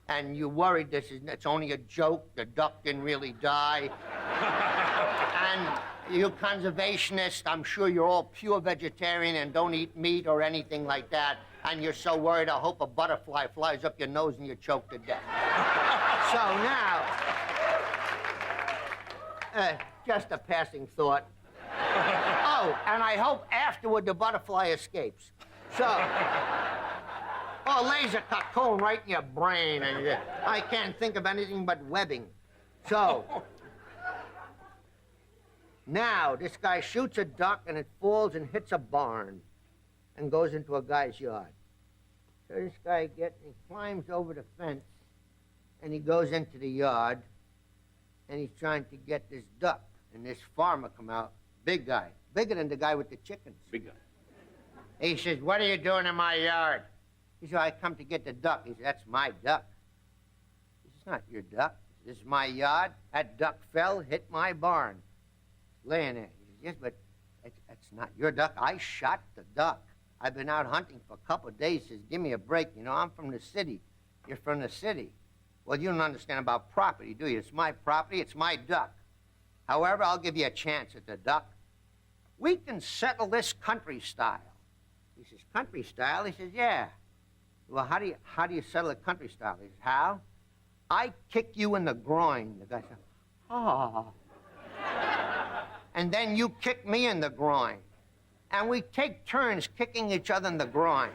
and you're worried it's only a joke. The duck didn't really die. And you conservationists, I'm sure you're all pure vegetarian and don't eat meat or anything like that. And you're so worried, I hope a butterfly flies up your nose and you choke to death. So now, just a passing thought. Oh, and I hope afterward the butterfly escapes. So, laser cocoon right in your brain, and I can't think of anything but webbing. So, now this guy shoots a duck and it falls and hits a barn and goes into a guy's yard. So this guy he climbs over the fence and he goes into the yard and he's trying to get this duck. And this farmer come out, big guy, bigger than the guy with the chickens. Big guy. He says, what are you doing in my yard? He said, I come to get the duck. He said, that's my duck. He said, it's not your duck. This is my yard. That duck fell, hit my barn. Laying there. He says, yes, but it's not your duck. I shot the duck. I've been out hunting for a couple of days. He says, give me a break. You know, I'm from the city. You're from the city. Well, you don't understand about property, do you? It's my property. It's my duck. However, I'll give you a chance at the duck. We can settle this country style. He says, country style? He says, yeah. Well, how do you settle a country style? He says, how? I kick you in the groin. The guy said, oh. And then you kick me in the groin. And we take turns kicking each other in the groin.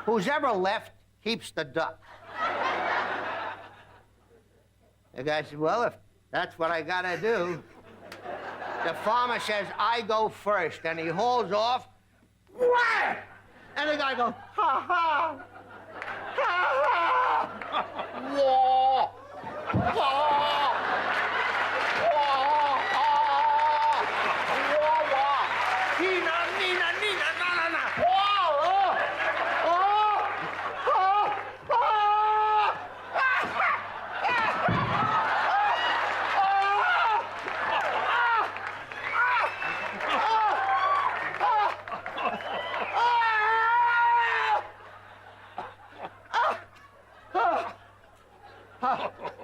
Who's ever left keeps the duck. The guy said, well, if that's what I gotta do. The farmer says, I go first, and he hauls off. Whack! And the guy goes, ha ha! Ha ha! Whoa! Whoa!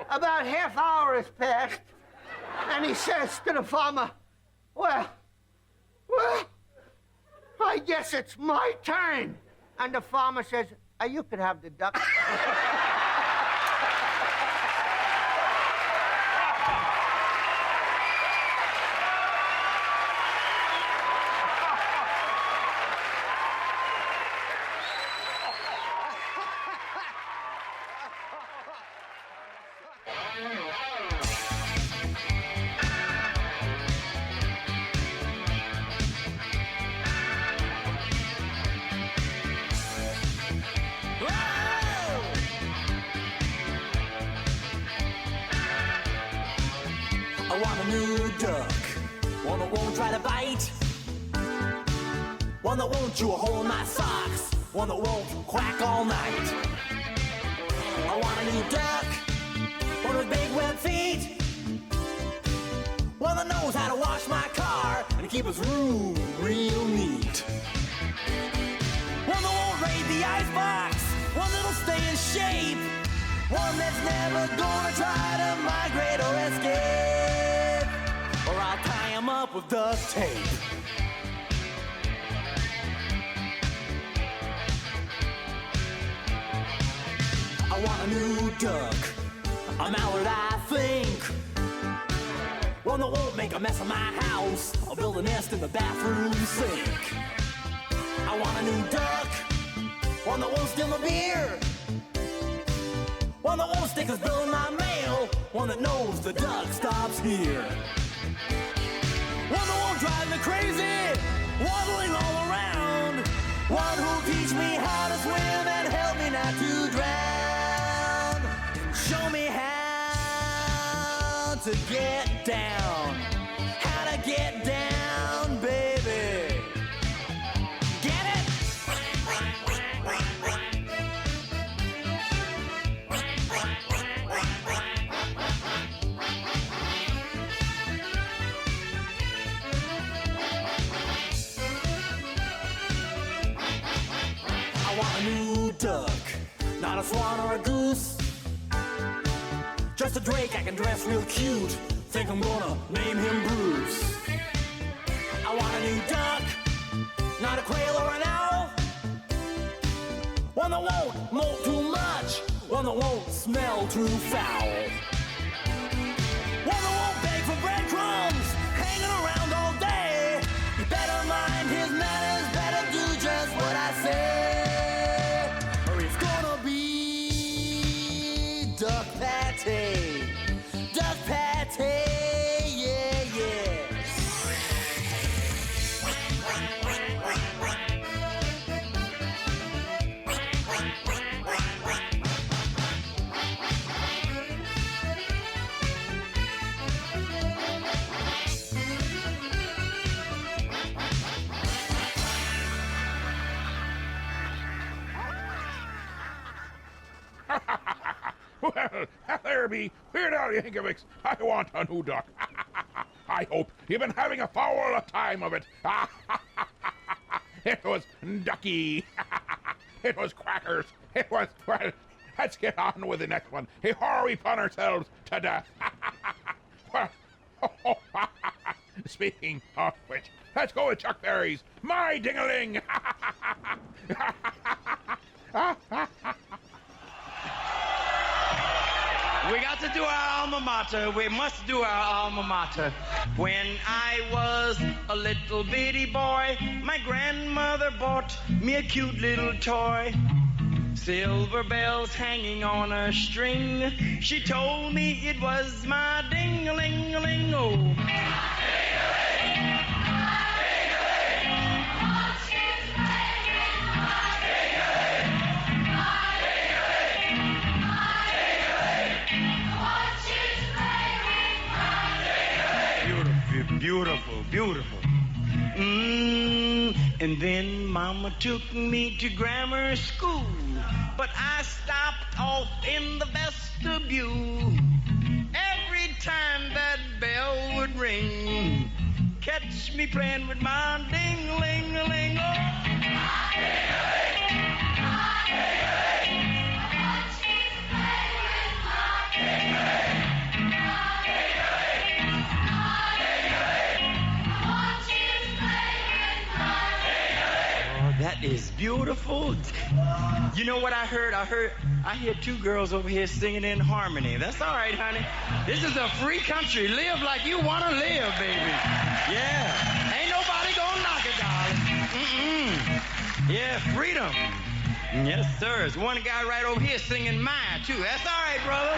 About half hour has passed, and he says to the farmer, well, I guess it's my turn. And the farmer says, you could have the duck. I want a new duck, one that won't try to bite, one that won't chew a hole in my socks, one that won't quack all night. I want a new duck, one with big web feet, one that knows how to wash my car and keep his room real neat. One that won't raid the icebox, one that'll stay in shape, one that's never gonna try to migrate or escape, or I'll tie him up with duct tape. I want a new duck, a mallard I think, one that won't make a mess of my house, I'll build a nest in the bathroom sink. I want a new duck, one that won't steal my beer, one that won't stick his bill in my mail, one that knows the duck stops here. One that won't drive me crazy, waddling all around, one who'll teach me how to swim and help me not to drown, and show me how to get down, how to get down, baby. Get it? I want a new duck, not a swan or a goose, just a drake I can dress real cute, think I'm gonna name him Bruce. I want a new duck, not a quail or an owl, one that won't molt too much, one that won't smell too foul, one that won't beg for breadcrumbs, hanging around all day. You better mind his manners, better do just what I say, or it's gonna be duck patty, duck patty, yeah, yeah. Well, there be Weird Al Yankovic. I want a new duck. I hope you've been having a foul time of it. It was Ducky. It was Crackers. It was, well, let's get on with the next one before we pun ourselves to death. Well, speaking of which, let's go with Chuck Berry's My Ding-a-Ling. We got to do our alma mater. We must do our alma mater. When I was a little bitty boy, my grandmother bought me a cute little toy. Silver bells hanging on a string. She told me it was my ding-a-ling-a-ling. Oh. Beautiful, beautiful. And then Mama took me to grammar school, but I stopped off in the vestibule. Every time that bell would ring, catch me playing with my ding-a-ling-a-ling. That is beautiful. You know what I heard? I hear two girls over here singing in harmony. That's all right, honey. This is a free country. Live like you want to live, baby. Yeah. Ain't nobody gonna knock it, darling. Yeah, freedom. Yes, sir. There's one guy right over here singing mine, too. That's all right, brother.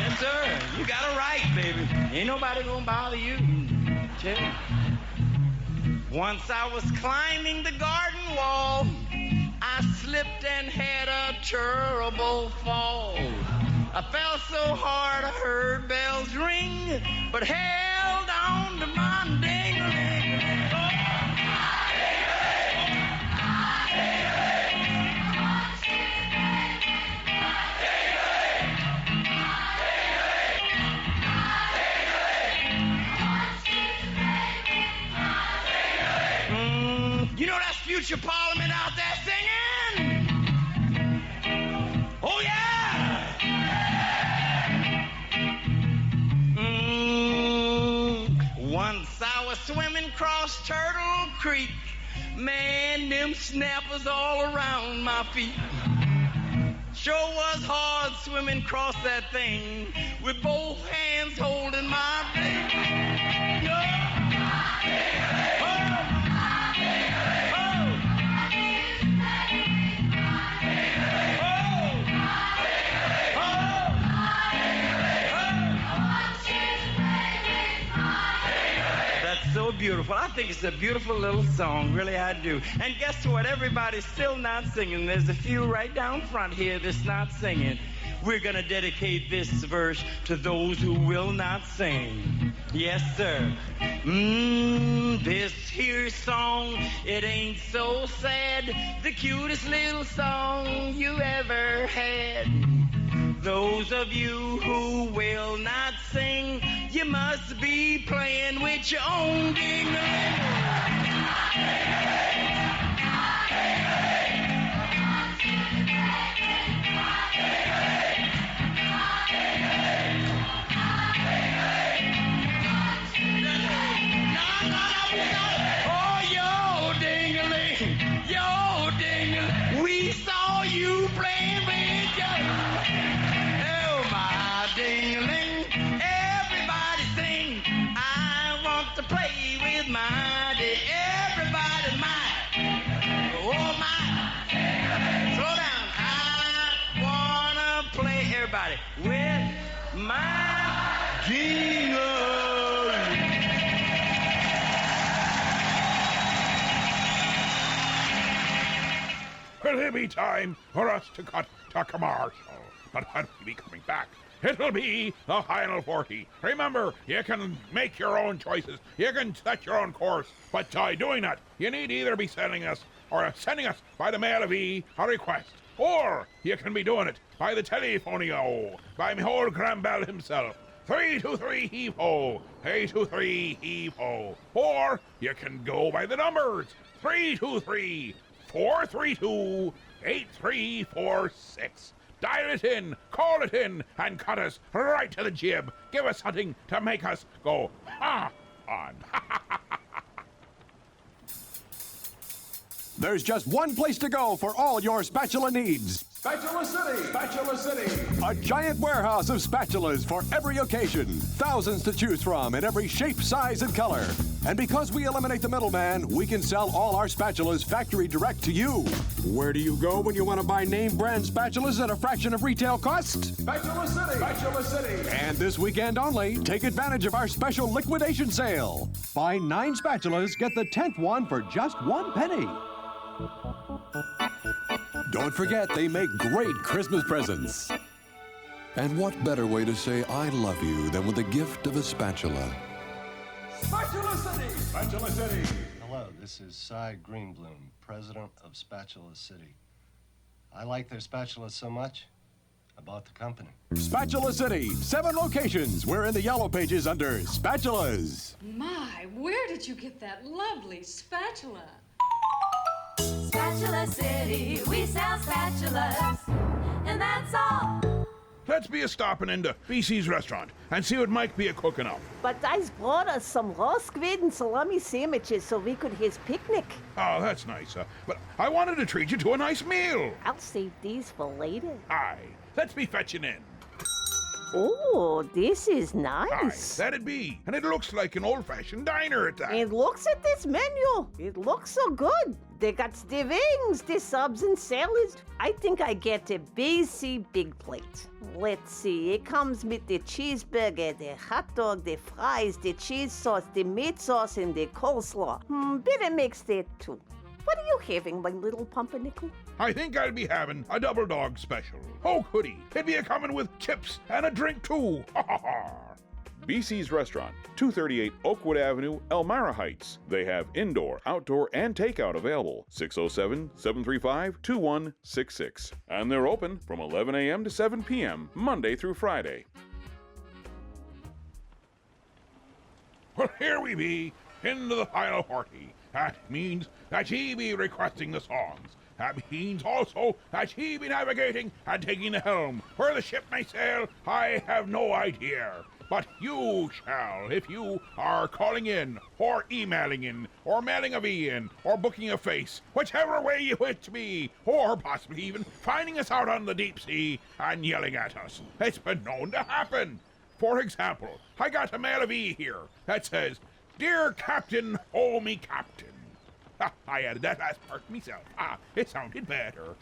Yes, sir. You got a right, baby. Ain't nobody gonna bother you. Chill. Once I was climbing the garden wall, I slipped and had a terrible fall. I fell so hard I heard bells ring, but held on to my ding-a-ling. You know that's future Parliament out there singing? Oh, yeah! Once I was swimming across Turtle Creek. Man, them snappers all around my feet. Sure was hard swimming across that thing with both hands holding my thing. So beautiful. I think it's a beautiful little song. Really, I do. And guess what? Everybody's still not singing. There's a few right down front here that's not singing. We're going to dedicate this verse to those who will not sing. Yes, sir. This here song, it ain't so sad. The cutest little song you ever had. Those of you who will not sing, you must be playing with your own ding-a-ling. Oh, yo, ding-a-ling, yo, ding-a-ling, we saw you playing with your... Ding-a-ling, everybody sing. I want to play with my ding. Everybody's mine. Oh, mine. Slow down. I want to play, everybody, with my ding-a-ling. Will it be time for us to cut to commercial? But when we be coming back, it'll be the final 40. Remember, you can make your own choices. You can set your own course. But by doing that, you need either be sending us by the mail of a request. Or you can be doing it by the telephonio, by my old Grandbell himself. 3, 2, 3, heave-ho. 3, 2, 3, heave-ho. Or you can go by the numbers. 3, 2, 3, 4, 3, 2, 8, 3, 4, 6. Dial it in, call it in, and cut us right to the jib. Give us something to make us go ha on. There's just one place to go for all your spatula needs. Spatula City! Spatula City! A giant warehouse of spatulas for every occasion. Thousands to choose from in every shape, size, and color. And because we eliminate the middleman, we can sell all our spatulas factory direct to you. Where do you go when you want to buy name brand spatulas at a fraction of retail cost? Spatula City! Spatula City! And this weekend only, take advantage of our special liquidation sale. Buy 9 spatulas, get the 10th one for just 1 penny. Don't forget, they make great Christmas presents. And what better way to say I love you than with the gift of a spatula? Spatula City! Spatula City! Hello, this is Cy Greenbloom, president of Spatula City. I like their spatulas so much, I bought the company. Spatula City, 7 locations. We're in the yellow pages under Spatulas. My, where did you get that lovely spatula? Spatula City, we sell spatulas, and that's all. Let's be a stopping into BC's restaurant and see what Mike be a cooking up. But I's brought us some raw squid and salami sandwiches so we could his picnic. Oh, that's nice. But I wanted to treat you to a nice meal. I'll save these for later. Aye, let's be fetching in. Oh, this is nice. Aye, that'd be. And it looks like an old-fashioned diner at that. And looks at this menu. It looks so good. They got the wings, the subs and salads. I think I get a BC big plate. Let's see, it comes with the cheeseburger, the hot dog, the fries, the cheese sauce, the meat sauce, and the coleslaw. Better mix that too. What are you having, my little pumpernickel? I think I'll be having a double dog special. Oh, goody. It'd be a coming with chips and a drink too. Ha ha ha. BC's Restaurant, 238 Oakwood Avenue, Elmira Heights. They have indoor, outdoor, and takeout available. 607-735-2166. And they're open from 11 a.m. to 7 p.m. Monday through Friday. Well, here we be, into the final 40. That means that ye be requesting the songs. That means also that ye be navigating and taking the helm. Where the ship may sail, I have no idea. But you shall, if you are calling in, or emailing in, or mailing a V in, or booking a face, whichever way you wish to be, or possibly even finding us out on the deep sea and yelling at us. It's been known to happen. For example, I got a mail of E here that says, "Dear Captain, oh me Captain." I added that last part myself. It sounded better.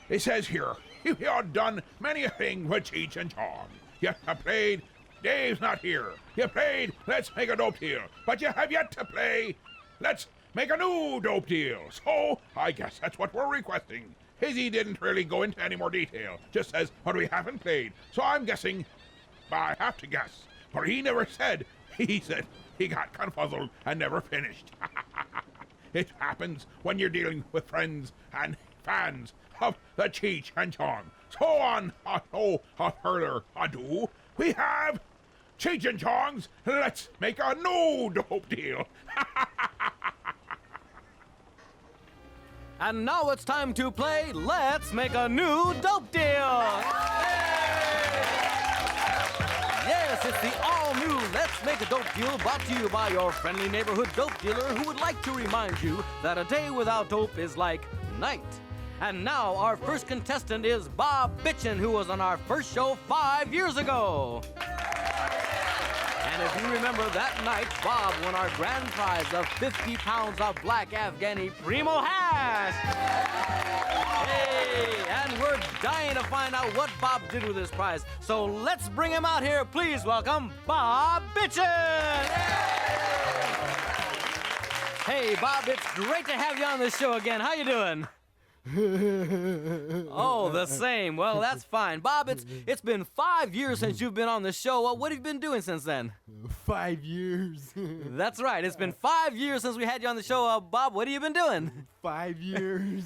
It says here, "You have done many a thing with Cheech and Chong. You have played Dave's Not Here. You played Let's Make a Dope Deal. But you have yet to play Let's Make a New Dope Deal. So, I guess that's what we're requesting." Hizzy didn't really go into any more detail. Just says what we haven't played. So I'm guessing, I have to guess, for he never said. He said he got confuzzled and never finished. It happens when you're dealing with friends and fans of the Cheech and Chong. So on no further ado, we have Cheech and Chong's Let's Make a New Dope Deal. And now it's time to play Let's Make a New Dope Deal! Yes, it's the all-new Let's Make a Dope Deal brought to you by your friendly neighborhood dope dealer who would like to remind you that a day without dope is like night. And now our first contestant is Bob Bitchin, who was on our first show 5 years ago. And if you remember that night, Bob won our grand prize of 50 pounds of black Afghani Primo hash. Hey, and we're dying to find out what Bob did with his prize. So let's bring him out here. Please welcome Bob Bitchin. Hey, Bob, it's great to have you on the show again. How you doing? Oh, the same. Well, that's fine. Bob, it's been 5 years since you've been on the show. What have you been doing since then? 5 years. That's right. It's been 5 years since we had you on the show. Bob, what have you been doing? 5 years.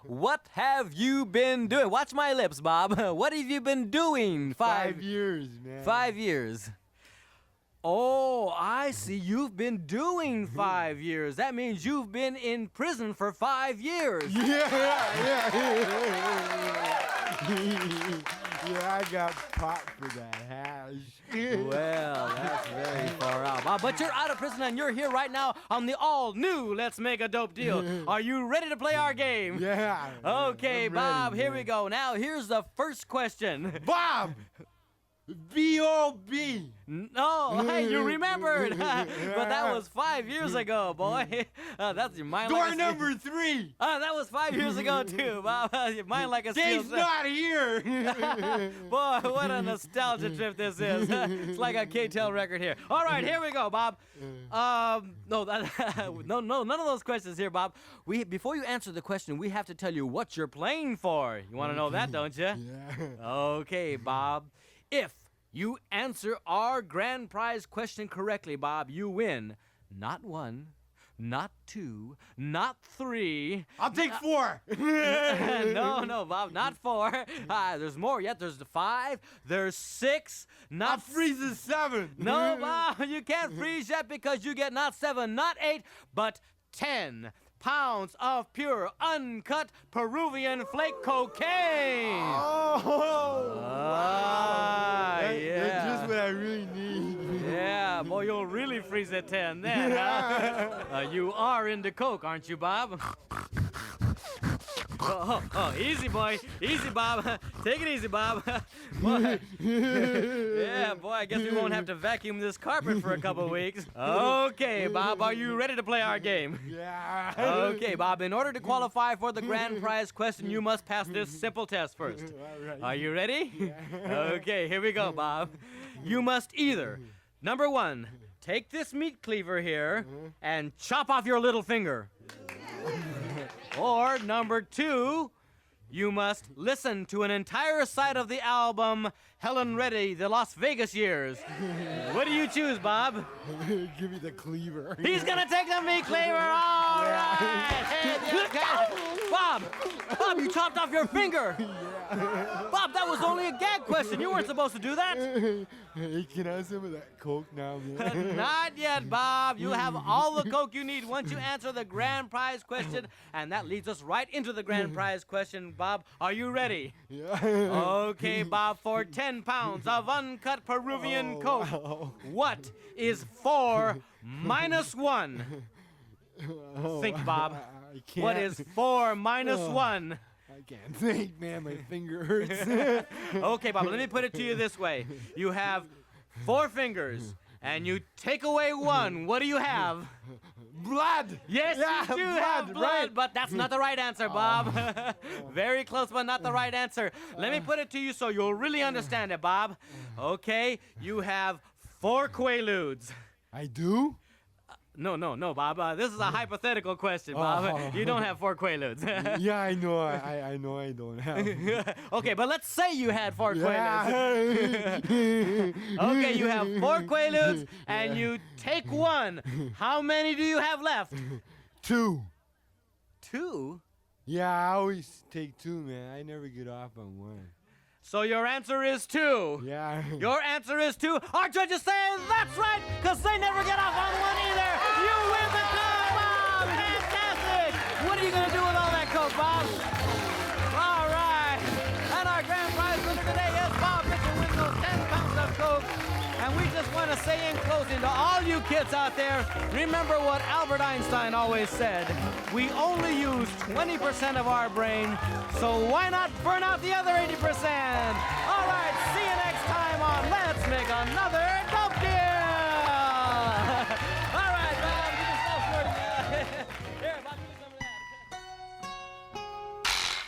What have you been doing? Watch my lips, Bob. What have you been doing? 5 years, man. 5 years. Oh, I see. You've been doing 5 years. That means you've been in prison for 5 years. Yeah, I got popped for that hash. Well, that's very far out, Bob. But you're out of prison and you're here right now on the all-new Let's Make a Dope Deal. Are you ready to play our game? Yeah. Okay, I'm Bob, ready, here we go. Now, here's the first question. Bob! B.O.B. No, hey, you remembered. But that was 5 years ago, boy. That's your mind. Door like number 3. That was 5 years ago, too, Bob. Your mind like a steel. Dave's not here. Boy, what a nostalgia trip this is. It's like a K-Tel record here. All right, here we go, Bob. No, none of those questions here, Bob. Before you answer the question, we have to tell you what you're playing for. You want to know that, don't you? Yeah. Okay, Bob. If you answer our grand prize question correctly, Bob, you win. Not 1, not 2, not 3. I'll take 4. No, Bob, not 4. There's more yet. There's 5. There's 6. I'll freeze the 7. No, Bob, you can't freeze yet because you get not 7, not 8, but 10 pounds of pure, uncut Peruvian flake cocaine. Oh, wow. Yeah. That's just what I really need. Yeah, boy, you'll really freeze at 10 then, huh? You are into coke, aren't you, Bob? Oh, easy, boy. Easy, Bob. Take it easy, Bob. Boy. Yeah, boy, I guess we won't have to vacuum this carpet for a couple weeks. Okay, Bob, are you ready to play our game? Yeah. Okay, Bob, in order to qualify for the grand prize question, you must pass this simple test first. All right. Are you ready? Yeah. Okay, here we go, Bob. You must either, number 1, take this meat cleaver here and chop off your little finger. Or number 2, you must listen to an entire side of the album Helen Reddy, The Las Vegas Years. What do you choose, Bob? Give me the cleaver. He's gonna take the meat cleaver. All right. Hey, Bob, you chopped off your finger. Bob, that was only a gag question. You weren't supposed to do that. Hey, can I have some of that coke now, man? Not yet, Bob. You'll have all the coke you need once you answer the grand prize question. And that leads us right into the grand prize question. Bob, are you ready? Yeah. Okay, Bob, for 10 pounds of uncut Peruvian coke, what is 4 minus 1? Think, Bob. I can't. What is 4 minus 1? I can't think, man. My finger hurts. Okay, Bob, let me put it to you this way. You have 4 fingers, and you take away 1. What do you have? Blood! Yes, you do have blood, right. but that's not the right answer, Bob. Very close, but not the right answer. Let me put it to you so you'll really understand it, Bob. Okay, you have 4 Quaaludes. I do? No, Bob. This is a hypothetical question, Bob. You don't have 4 Quaaludes. Yeah, I know. I know I don't have. Okay, but let's say you had 4 Quaaludes. Okay, you have 4 Quaaludes, and you take 1. How many do you have left? 2. 2? Yeah, I always take 2, man. I never get off on 1. So your answer is 2. Yeah. Your answer is 2. Our judges say that's right, because they never get off on 1 either. You win the coke, Bob! Fantastic! What are you going to do with all that coke, Bob? All right. And our grand prize winner today is Bob Mitchell with those 10 pounds of coke. And we just want to say in closing to all you kids out there, remember what Albert Einstein always said. We only use 20% of our brain, so why not burn out the other 80%? All right, see you next time on Let's Make Another Dope Deal! All right, Bob, give yourself for Here, Bob, give me some of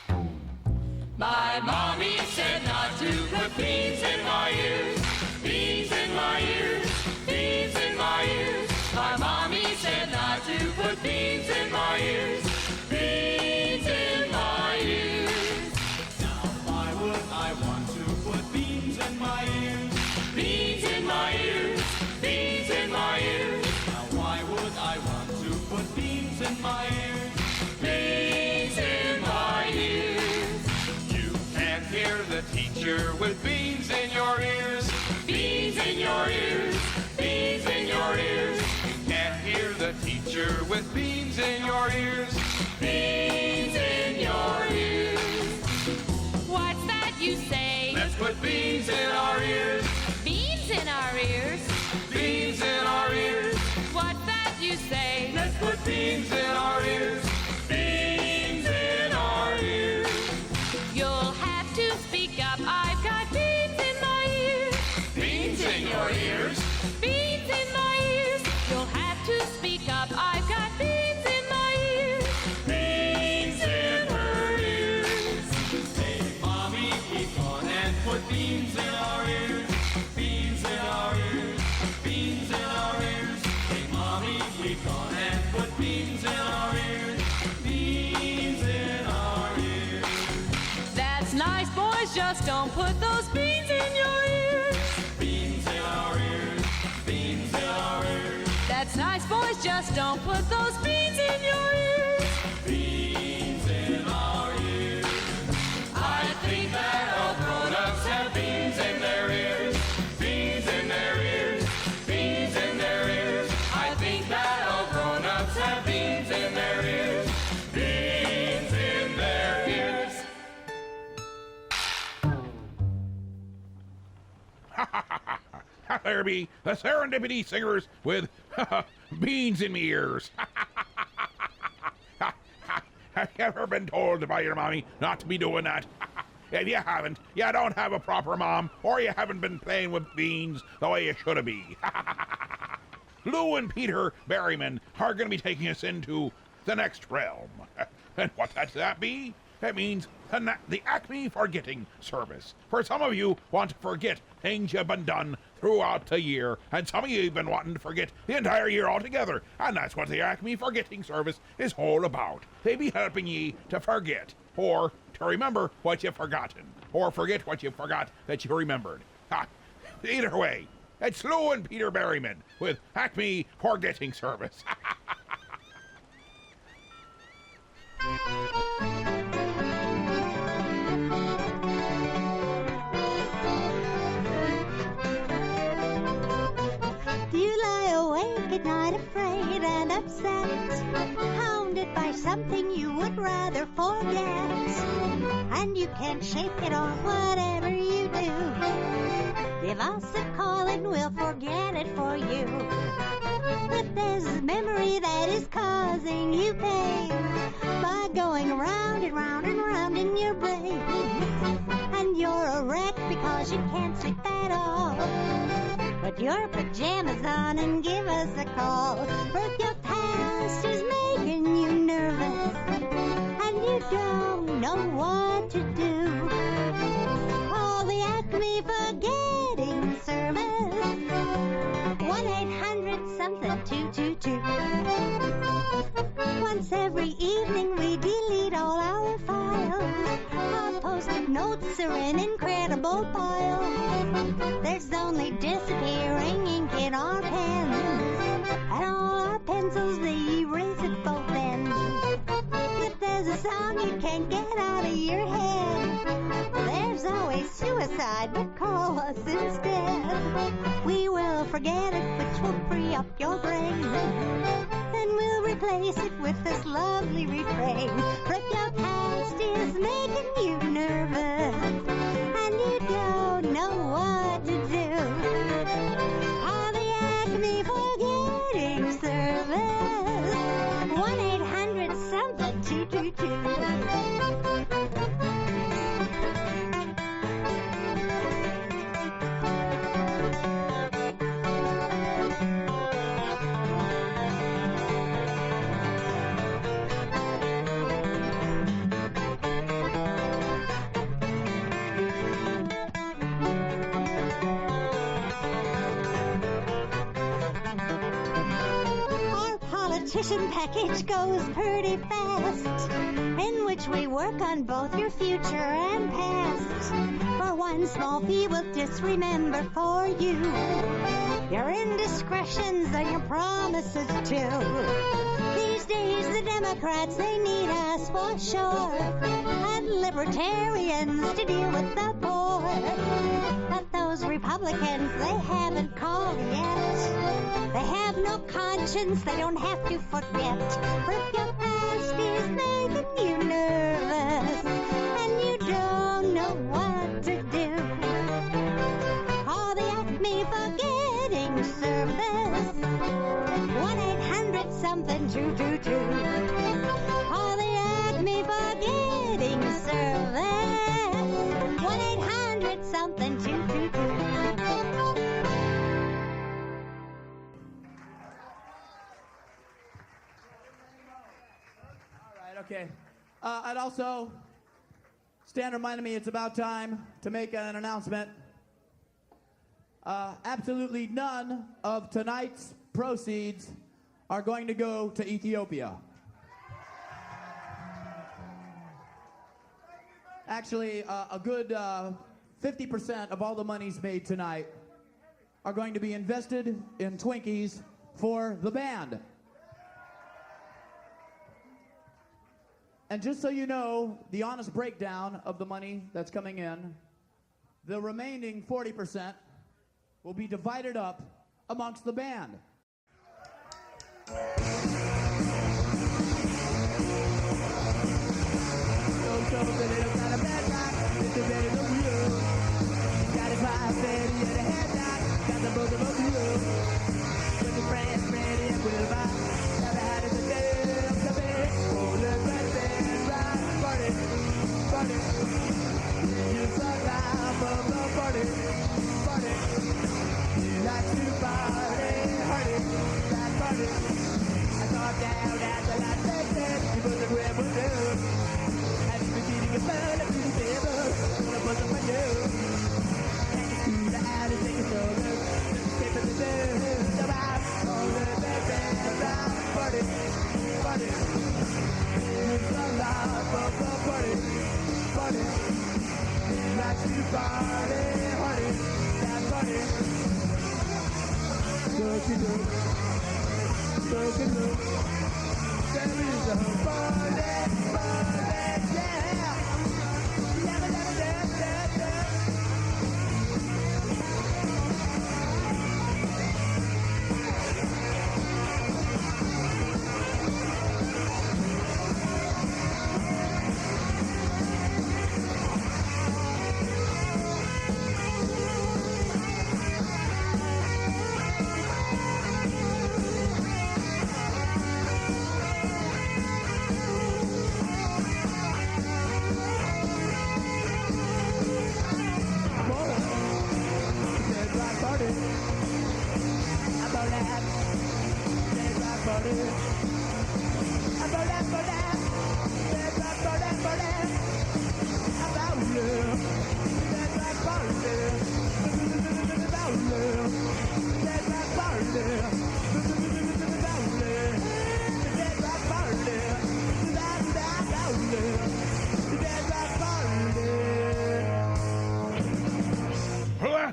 that. My mommy said not to put beans in my ears. Beans in my ears, beans in my ears. My mommy said not to put beans in my ears. Beans in my ears. teacher with beans in your ears. Beans in your ears. Beans in your ears. Can't hear the teacher with beans in your ears. Beans in your ears. What's that you say? Let's put beans in our ears. Beans in our ears. Beans in our ears. What's that you say? Let's put beans in our ears. Beans in our ears. You'll have to speak up. I've got beans in my ears. Beans in your ears. Beans in my ears. You'll have to speak up. I've got beans in my ears. Beans in her ears. Hey, Mommy, we've gone and put beans in our ears. Beans in our ears. Beans in our ears. Hey, Mommy, we've gone and put beans in our ears. Beans in our ears. That's nice, boys. Just don't put those beans in your ears. Beans in our ears. Beans in our ears. That's nice, boys. Just don't put those beans in your ears. Beans in our ears. I think that all grown-ups have beans in their ears. Beans in their ears. Beans in their ears. I think that all grown-ups have beans in their ears. Beans in their ears. There be the Serendipity Singers with beans in me ears. Have you ever been told by your mommy not to be doing that? If you haven't, you don't have a proper mom, or you haven't been playing with beans the way you should be. Lou and Peter Berryman are going to be taking us into the next realm. And what does that be? It means the Acme Forgetting Service. For some of you want to forget things you've been done throughout the year, and some of you have been wanting to forget the entire year altogether, and that's what the Acme Forgetting Service is all about. They be helping ye to forget, or to remember what you've forgotten, or forget what you forgot that you remembered. Either way, it's Lou and Peter Berryman with Acme Forgetting Service. Do you lie awake at night afraid and upset, hounded by something you would rather forget, and you can't shake it off whatever you do? Give us a call and we'll forget it for you. But there's a memory that is causing you pain by going round and round and round in your brain, and you're a wreck because you can't sleep at all. Put your pajamas on and give us a call. For if your past is making you nervous and you don't know what to do, call the Acme Forgetting Service. 1-800-something-222. Once every evening we delete all our files. Our post-it notes are an incredible pile. There's only disappearing ink in our pens, and all our pencils they erase at both ends. If there's a song you can't get out of your head, there's always suicide, but call us instead. We will forget it, which will free up your brain. Then we'll replace it with this lovely refrain. For if your past is making you nervous and you don't know what to do, call the Acme Forgetting Service. 1-800-something-222. Politician package goes pretty fast, in which we work on both your future and past. For one small fee we'll disremember for you your indiscretions and your promises too. These days the Democrats, they need us for sure, and libertarians to deal with the poor. more. But those Republicans, they haven't called yet. They have no conscience, they don't have to forget. But if your past is making you nervous and you don't know what to do, call the Acme Forgetting Service. 1-800-something-222. Call the Acme Forgetting Service. 1-800-something-222. Okay. I'd also, Stan reminded me it's about time to make an announcement. Absolutely none of tonight's proceeds are going to go to Ethiopia. Actually, a good 50% of all the monies made tonight are going to be invested in Twinkies for the band. And just so you know, the honest breakdown of the money that's coming in, the remaining 40% will be divided up amongst the band.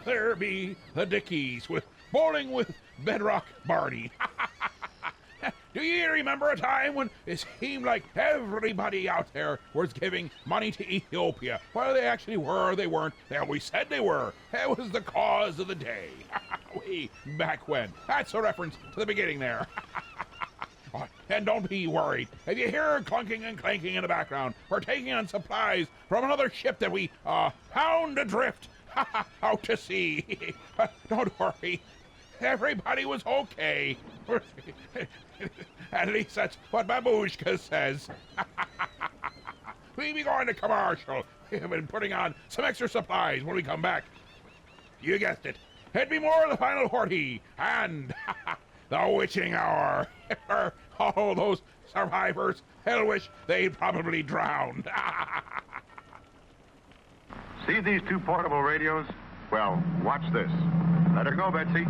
There be the Dickies with Bowling with Bedrock Barney. Do you remember a time when it seemed like everybody out there was giving money to Ethiopia? Well, they actually were, they weren't. They always said they were. It was the cause of the day. Way back when. That's a reference to the beginning there. And don't be worried. If you hear clunking and clanking in the background, we're taking on supplies from another ship that we found adrift out to sea. Don't worry. Everybody was okay. At least that's what Babushka says. We'll be going to commercial. We've been putting on some extra supplies when we come back. You guessed it. It'd be more of the final 40 and the witching hour. All those survivors, they'll wish they'd probably drowned. See these two portable radios? Well, watch this. Let her go, Betsy.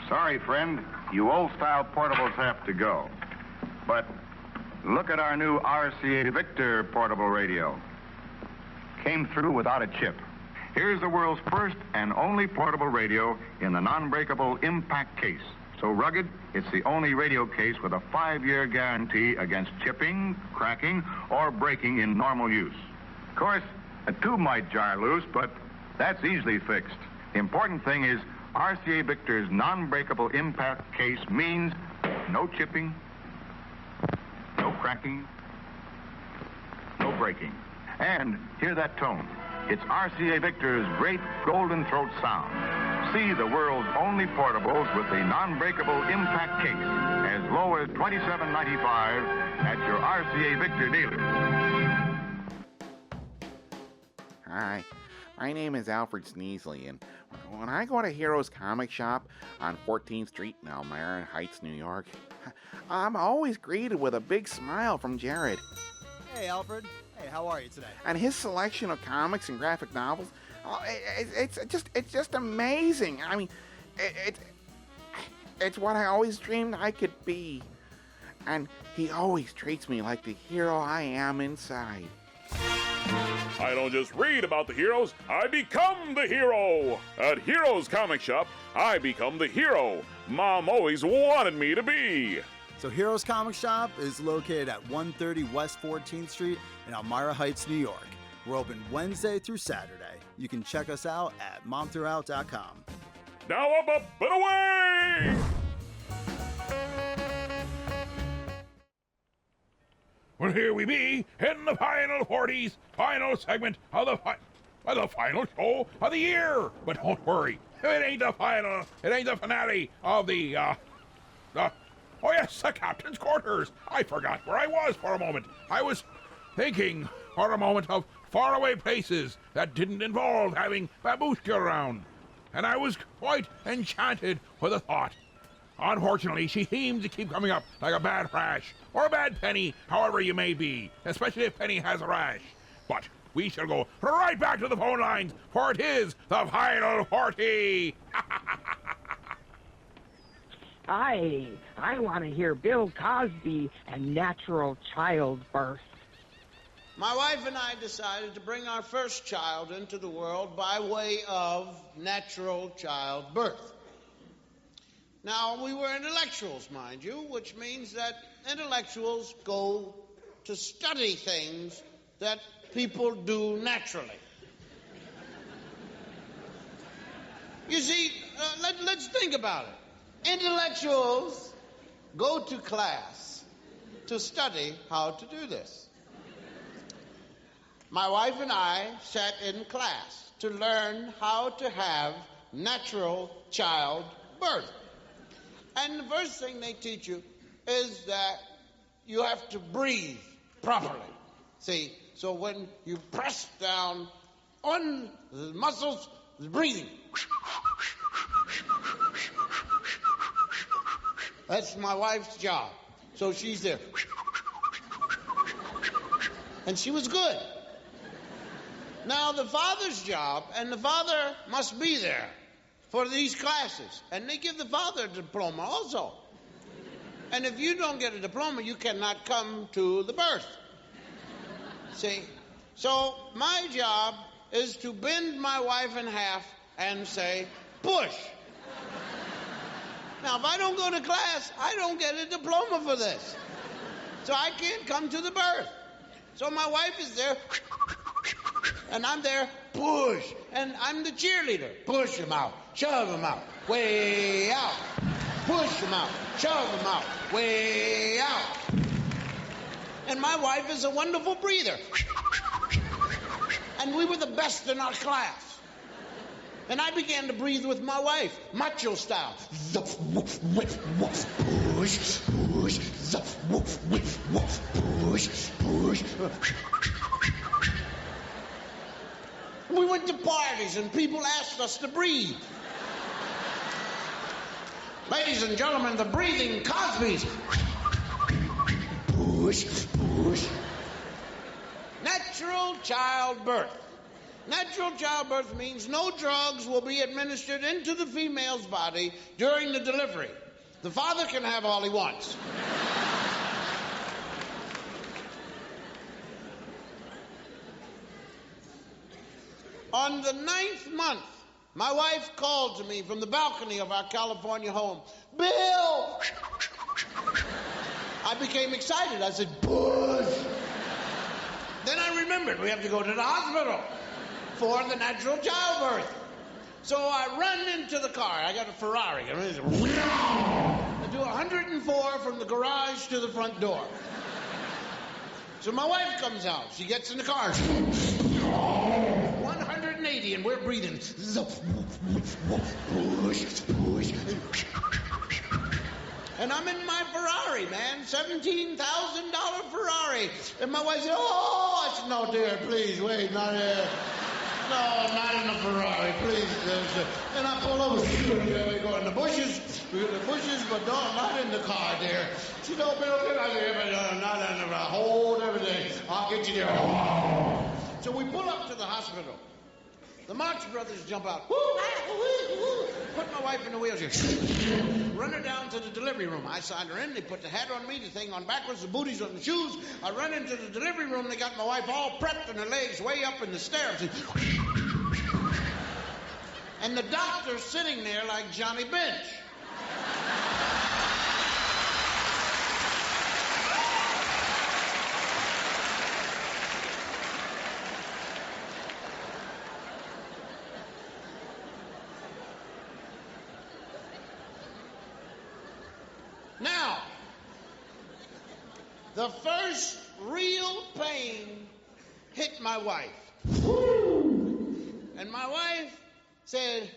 Sorry, friend. You old-style portables have to go. But look at our new RCA Victor portable radio. Came through without a chip. Here's the world's first and only portable radio in the non-breakable impact case. So rugged, it's the only radio case with a 5-year guarantee against chipping, cracking, or breaking in normal use. Of course, A tube might jar loose, but that's easily fixed. The important thing is RCA Victor's non-breakable impact case means no chipping, no cracking, no breaking. And hear that tone. It's RCA Victor's great golden throat sound. See the world's only portables with the non-breakable impact case as low as $27.95 at your RCA Victor dealer. Hi, my name is Alfred Sneasley, and when I go to Heroes Comic Shop on 14th Street in Elmira Heights, New York, I'm always greeted with a big smile from Jared. Hey, Alfred. Hey, how are you today? And his selection of comics and graphic novels, it's just amazing. I mean, it's what I always dreamed I could be. And he always treats me like the hero I am inside. I don't just read about the heroes, I become the hero! At Heroes Comic Shop, I become the hero Mom always wanted me to be! So Heroes Comic Shop is located at 130 West 14th Street in Elmira Heights, New York. We're open Wednesday through Saturday. You can check us out at momthroughout.com. Now up, and away! Well, here we be in the final 40s, final segment of the final show of the year. But don't worry, it ain't the final, it ain't the finale of the captain's quarters. I forgot where I was for a moment. I was thinking for a moment of faraway places that didn't involve having Babushka around. And I was quite enchanted with the thought. Unfortunately, she seems to keep coming up like a bad rash, or a bad penny, however you may be, especially if Penny has a rash. But we shall go right back to the phone lines, for it is the final 40. I want to hear Bill Cosby and natural childbirth. My wife and I decided to bring our first child into the world by way of natural childbirth. Now, we were intellectuals, mind you, which means that intellectuals go to study things that people do naturally. You see, let's think about it. Intellectuals go to class to study how to do this. My wife and I sat in class to learn how to have natural childbirth. And the first thing they teach you is that you have to breathe properly. See, so when you press down on the muscles, the breathing. That's my wife's job. So she's there. And she was good. Now the father's job, and the father must be there for these classes. And they give the father a diploma also. And if you don't get a diploma, you cannot come to the birth. See? So my job is to bend my wife in half and say, push. Now, if I don't go to class, I don't get a diploma for this. So I can't come to the birth. So my wife is there, and I'm there, push. And I'm the cheerleader. Push him out, shove him out, way out. Push him out, shove him out, way out. And my wife is a wonderful breather. And we were the best in our class. And I began to breathe with my wife, macho style. Push, push, push, push. We went to parties and people asked us to breathe. Ladies and gentlemen, the breathing Cosbys. Push, push. Natural childbirth. Natural childbirth means no drugs will be administered into the female's body during the delivery. The father can have all he wants. On the 9th month, my wife called to me from the balcony of our California home. Bill! I became excited. I said, push. Then Then I remembered we have to go to the hospital for the natural childbirth. So I run into the car. I got a Ferrari. I do 104 from the garage to the front door. So my wife comes out. She gets in the car. 180, and we're breathing. Push, push. And I'm in my Ferrari, man. $17,000 Ferrari. And my wife said, oh, I said, no, dear, please, wait, not here. No, not in the Ferrari, please. And I pull over. We go in the bushes. We go in the bushes, but no, not in the car, dear. She told me, okay, not here, but not in the Ferrari. Hold everything. I'll get you there. So we pull up to the hospital. The Marx Brothers jump out. Put my wife in the wheelchair. Run her down to the delivery room. I signed her in. They put the hat on me, the thing on backwards, the booties on the shoes. I run into the delivery room. They got my wife all prepped and her legs way up in the stairs. And the doctor's sitting there like Johnny Bench. Now, the first real pain hit my wife. And my wife said,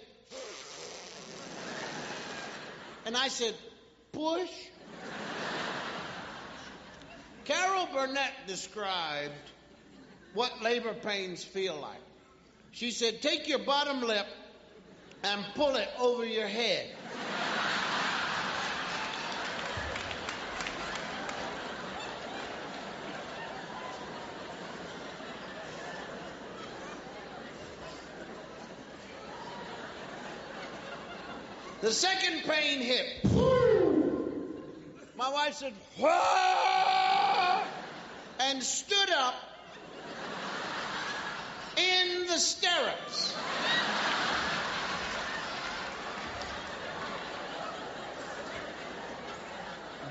and I said, push. Carol Burnett described what labor pains feel like. She said, take your bottom lip and pull it over your head. The second pain hit. My wife said, whoa, and stood up in the stirrups.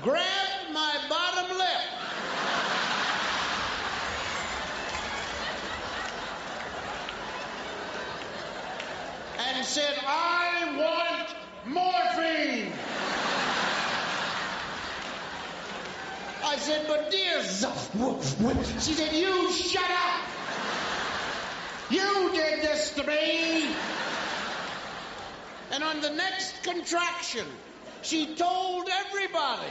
Grabbed my bottom lip. And said, I want morphine. I said, but dear, she said, you shut up. You did this to me. And on the next contraction, she told everybody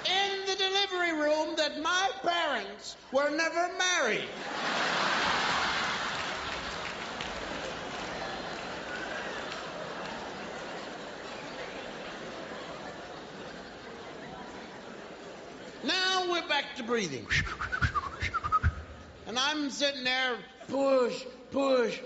in the delivery room that my parents were never married. Now we're back to breathing. And I'm sitting there, push, push.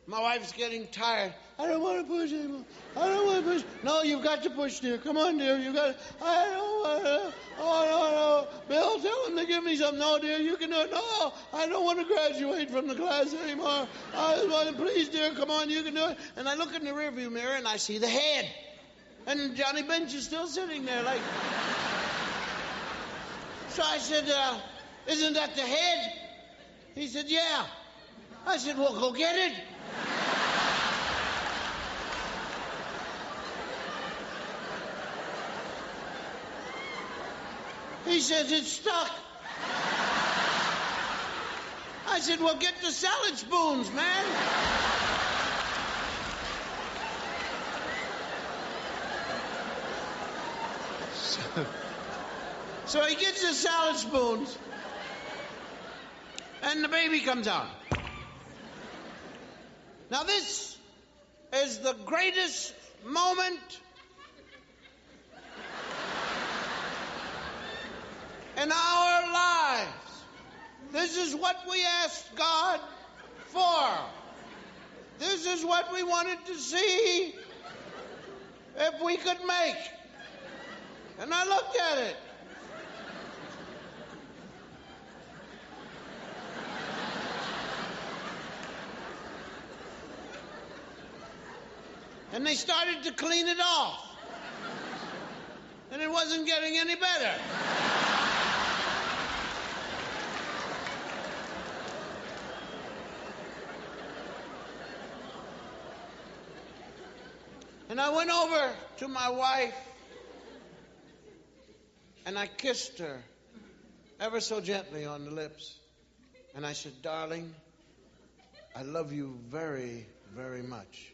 My wife's getting tired. I don't want to push anymore. I don't want to push. No, you've got to push, dear. Come on, dear. You got to. I don't want to. Oh, no. Bill, tell him to give me some. No, dear, you can do it. No, I don't want to graduate from the class anymore. I just want to, please, dear, come on, you can do it. And I look in the rearview mirror and I see the head. And Johnny Bench is still sitting there like... So I said, isn't that the head? He said, yeah. I said, well, go get it. He says, it's stuck. I said, well, get the salad spoons, man. So he gets the salad spoons, and the baby comes out. Now this is the greatest moment in our lives. This is what we asked God for. This is what we wanted to see if we could make. And I looked at it. And they started to clean it off. And it wasn't getting any better. And I went over to my wife and I kissed her ever so gently on the lips. And I said, darling, I love you very, very much.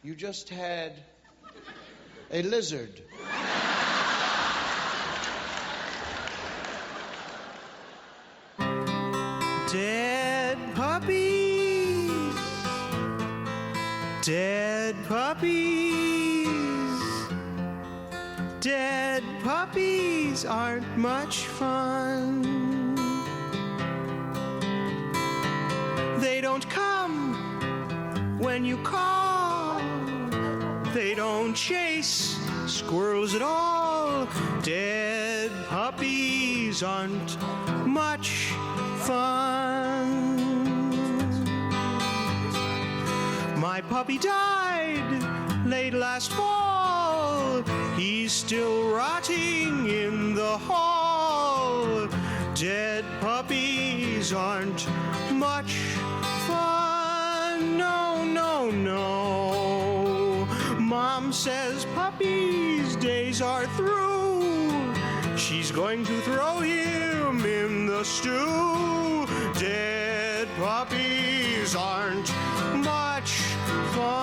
You just had a lizard. Dead puppies, dead puppies, dead puppies aren't much fun. They don't come when you call, they don't chase squirrels at all. Dead puppies aren't much fun. My puppy died late last fall. He's still rotting in the hall. Dead puppies aren't much fun. No, no, no. Mom says puppies' days are through. She's going to throw him in the stew. Dead puppies aren't much fun.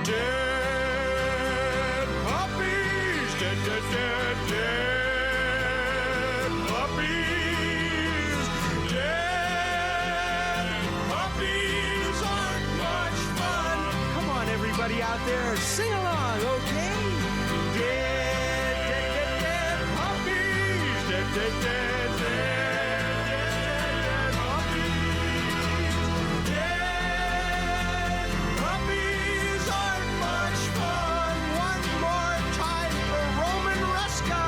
Dead puppies, dead, dead, dead, dead puppies. Dead puppies aren't much fun. Come on, everybody out there, sing along, okay? Dead, dead, dead, dead puppies. Dead, dead, dead, dead, dead puppies. Dead puppies aren't much fun. One more time for Roman Ruska.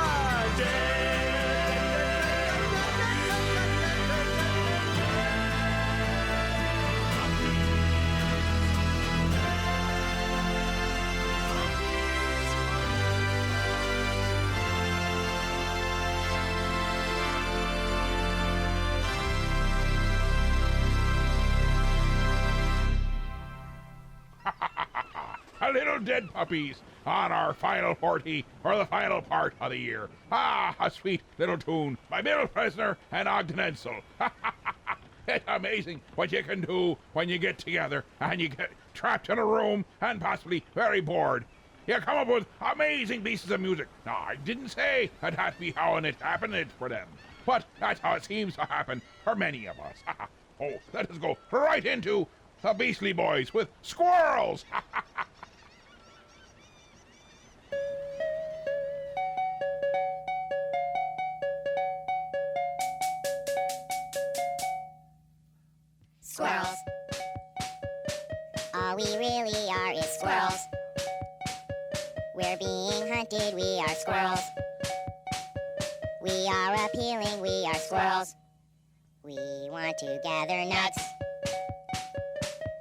A little dead puppies on our final 40 for the final part of the year. Ah, a sweet little tune by Bill Fresner and Ogden Edsel. It's amazing what you can do when you get together and you get trapped in a room and possibly very bored. You come up with amazing pieces of music. Now, I didn't say that had to be how it happened for them, but that's how it seems to happen for many of us. Oh, let us go right into the Beastly Boys with Squirrels. Squirrels. All we really are is squirrels. We're being hunted, we are squirrels. We are appealing, we are squirrels. We want to gather nuts,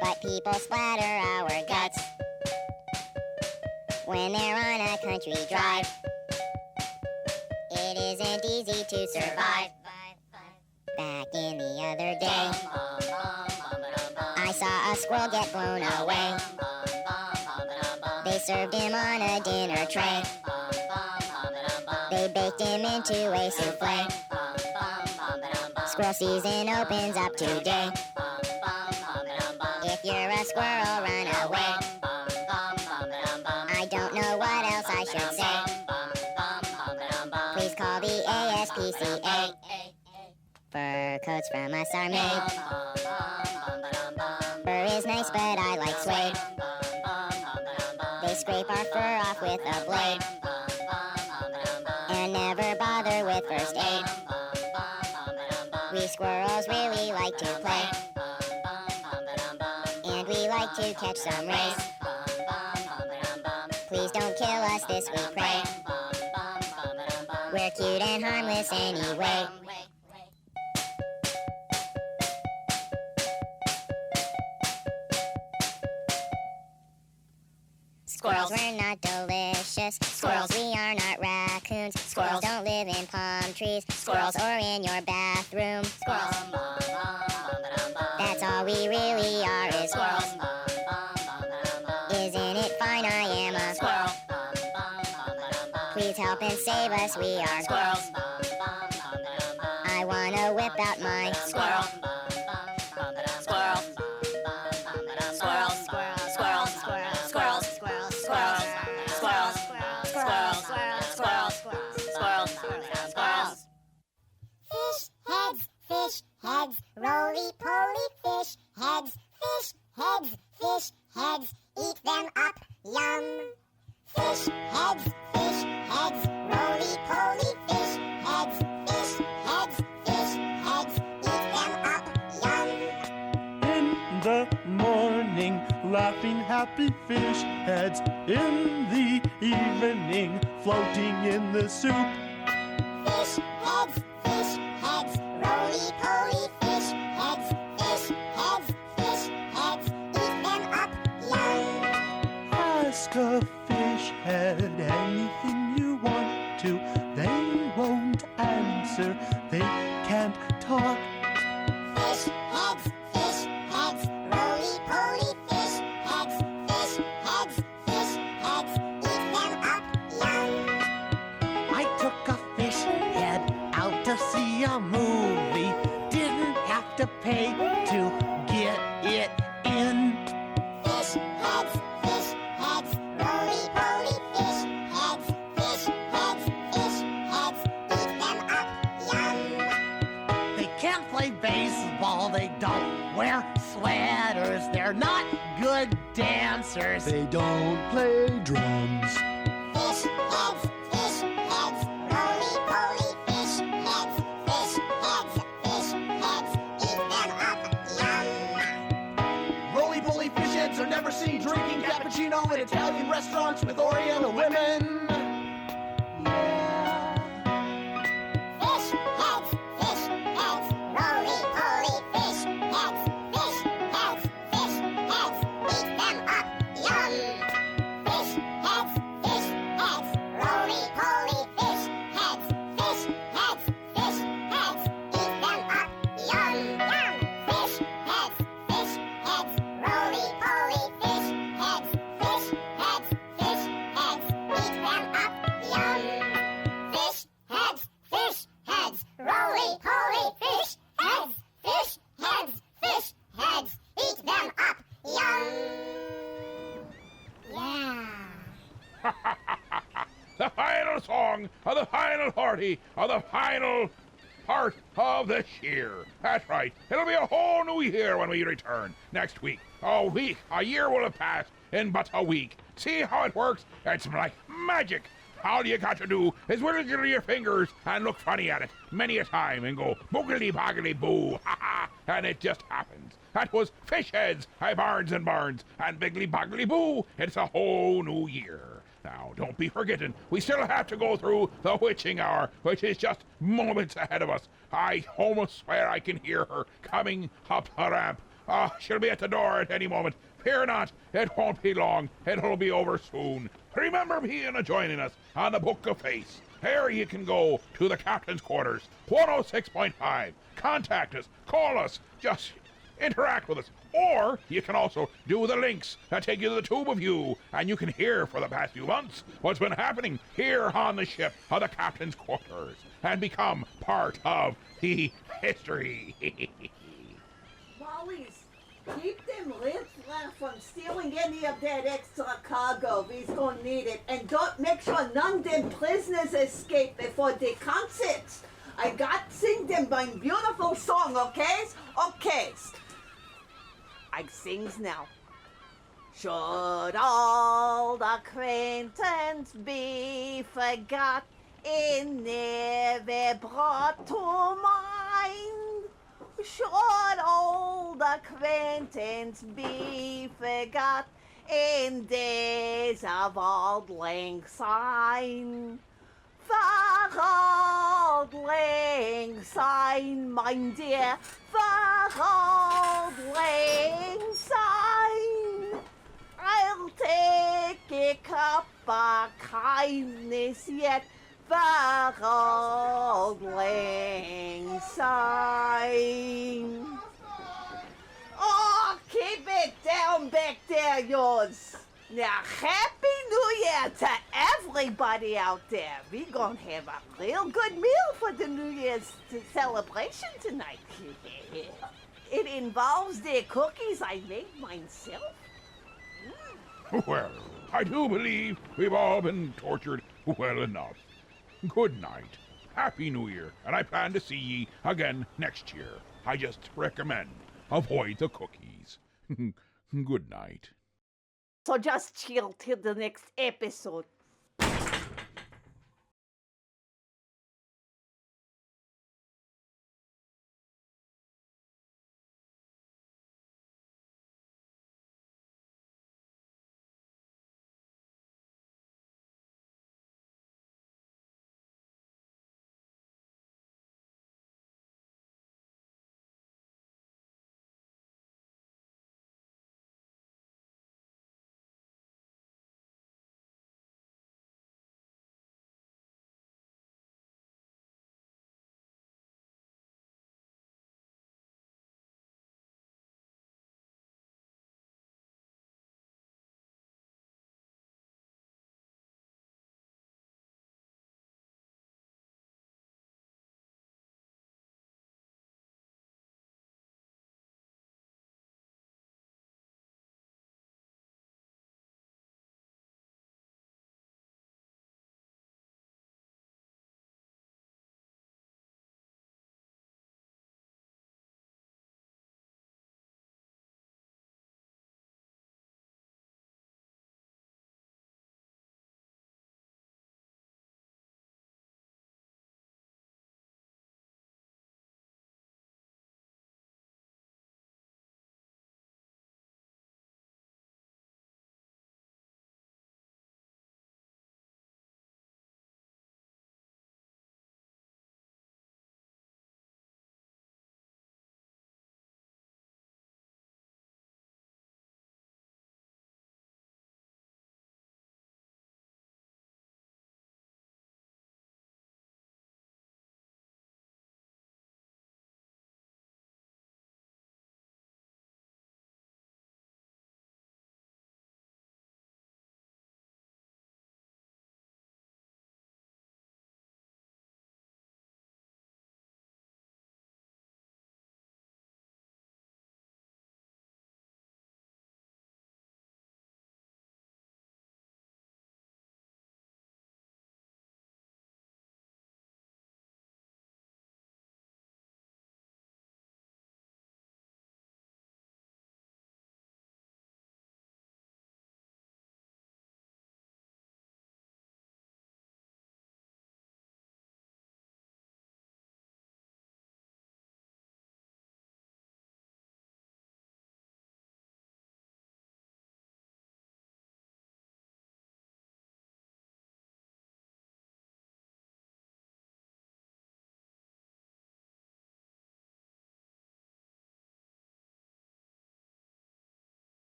but people splatter our guts when they're on a country drive. It isn't easy to survive. Back in the other day, I saw a squirrel get blown away. They served him on a dinner tray. They baked him into a souffle. Squirrel season opens up today. If you're a squirrel, run away. I don't know what else I should say. Please call the ASPCA. Fur coats from us are made. Fur is nice, but I like suede. They scrape our fur off with a blade and never bother with first aid. We squirrels really like to play, and we like to catch some rays. Please don't kill us, this we pray. We're cute and harmless anyway. Squirrels, we're not delicious. Squirrels, we are not raccoons. Squirrels don't live in palm trees. Squirrels, or in your bathroom. Squirrels, that's all we really are is squirrels. Isn't it fine I am a squirrel? Please help and save us, we are squirrels. I wanna whip out my squirrel. Squirrel. Squirrel. Squirrel. Squirrel. Squirrel. Squirrel. Squirrel. Squirrel. Squirrel. Squirrel. Fish heads, roly-poly fish heads, eat them up, yum. Fish heads, roly-poly fish heads, eat them up, yum. In the morning, laughing happy fish heads. In the evening, floating in the soup. Fish heads, roly-poly fish heads, eat them up, yum. Ask a fish head anything you want to. They won't answer, they can't talk. Fish heads, roly-poly fish heads, eat them up, yum. I took a fish head out to see a movie. Didn't have to pay to get it in. Fish heads, roly-poly fish heads, eat them up, yum. They can't play baseball, they don't wear sweaters. They're not good dancers. They don't play drums. Fish heads, roly-poly fish heads, eat them up, yum. Roly-poly fish heads are never seen drinking cappuccino in Italian restaurants with Oriental women. Fish heads, roly-poly fish heads, eat them up, yum. Fish heads, roly-poly fish heads, eat them up, yum, yum. Fish heads, roly-poly fish heads, eat them up, yum. Fish heads, roly-poly fish heads, eat them up, yum. Yeah. The final song of the final party of the final part of the year. That's right. It'll be a whole new year when we return next week. A year will have passed in but a week. See how it works? It's like magic. All you got to do is wiggle your fingers and look funny at it many a time and go boogly-boggly-boo, ha-ha, and it just happens. That was Fish Heads by Barnes and Barnes, and Biggly-Boggly-Boo. It's a whole new year. Now, don't be forgetting, we still have to go through the witching hour, which is just moments ahead of us. I almost swear I can hear her coming up the ramp. She'll be at the door at any moment. Fear not, it won't be long. It'll be over soon. Remember being joining us on the Book of Face. There you can go to the captain's quarters, 106.5. Contact us, call us, just interact with us. Or you can also do the links that take you to the tube of you, and you can hear for the past few months what's been happening here on the ship of the captain's quarters and become part of the history. Wally's, keep them lips left from stealing any of that extra cargo. We's gonna need it. And don't make sure none of them prisoners escape before the concerts. I got sing them my beautiful song, okay? Okay. I sings now. Should old acquaintance be forgot, it never brought to mind. Should old acquaintance be forgot, in days of old lang syne. For old lang syne, mein dear, for old lang syne. I'll take a cup of kindness yet, for old lang syne. Oh, down back there, yours. Now, Happy New Year to everybody out there. We gonna have a real good meal for the New Year's celebration tonight. It involves the cookies I made myself. Well, I do believe we've all been tortured well enough. Good night. Happy New Year, and I plan to see ye again next year. I just recommend avoid the cookies. Good night. So just chill till the next episode.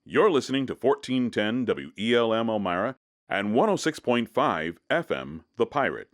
You're listening to 1410 WELM Elmira and 106.5 FM The Pirate.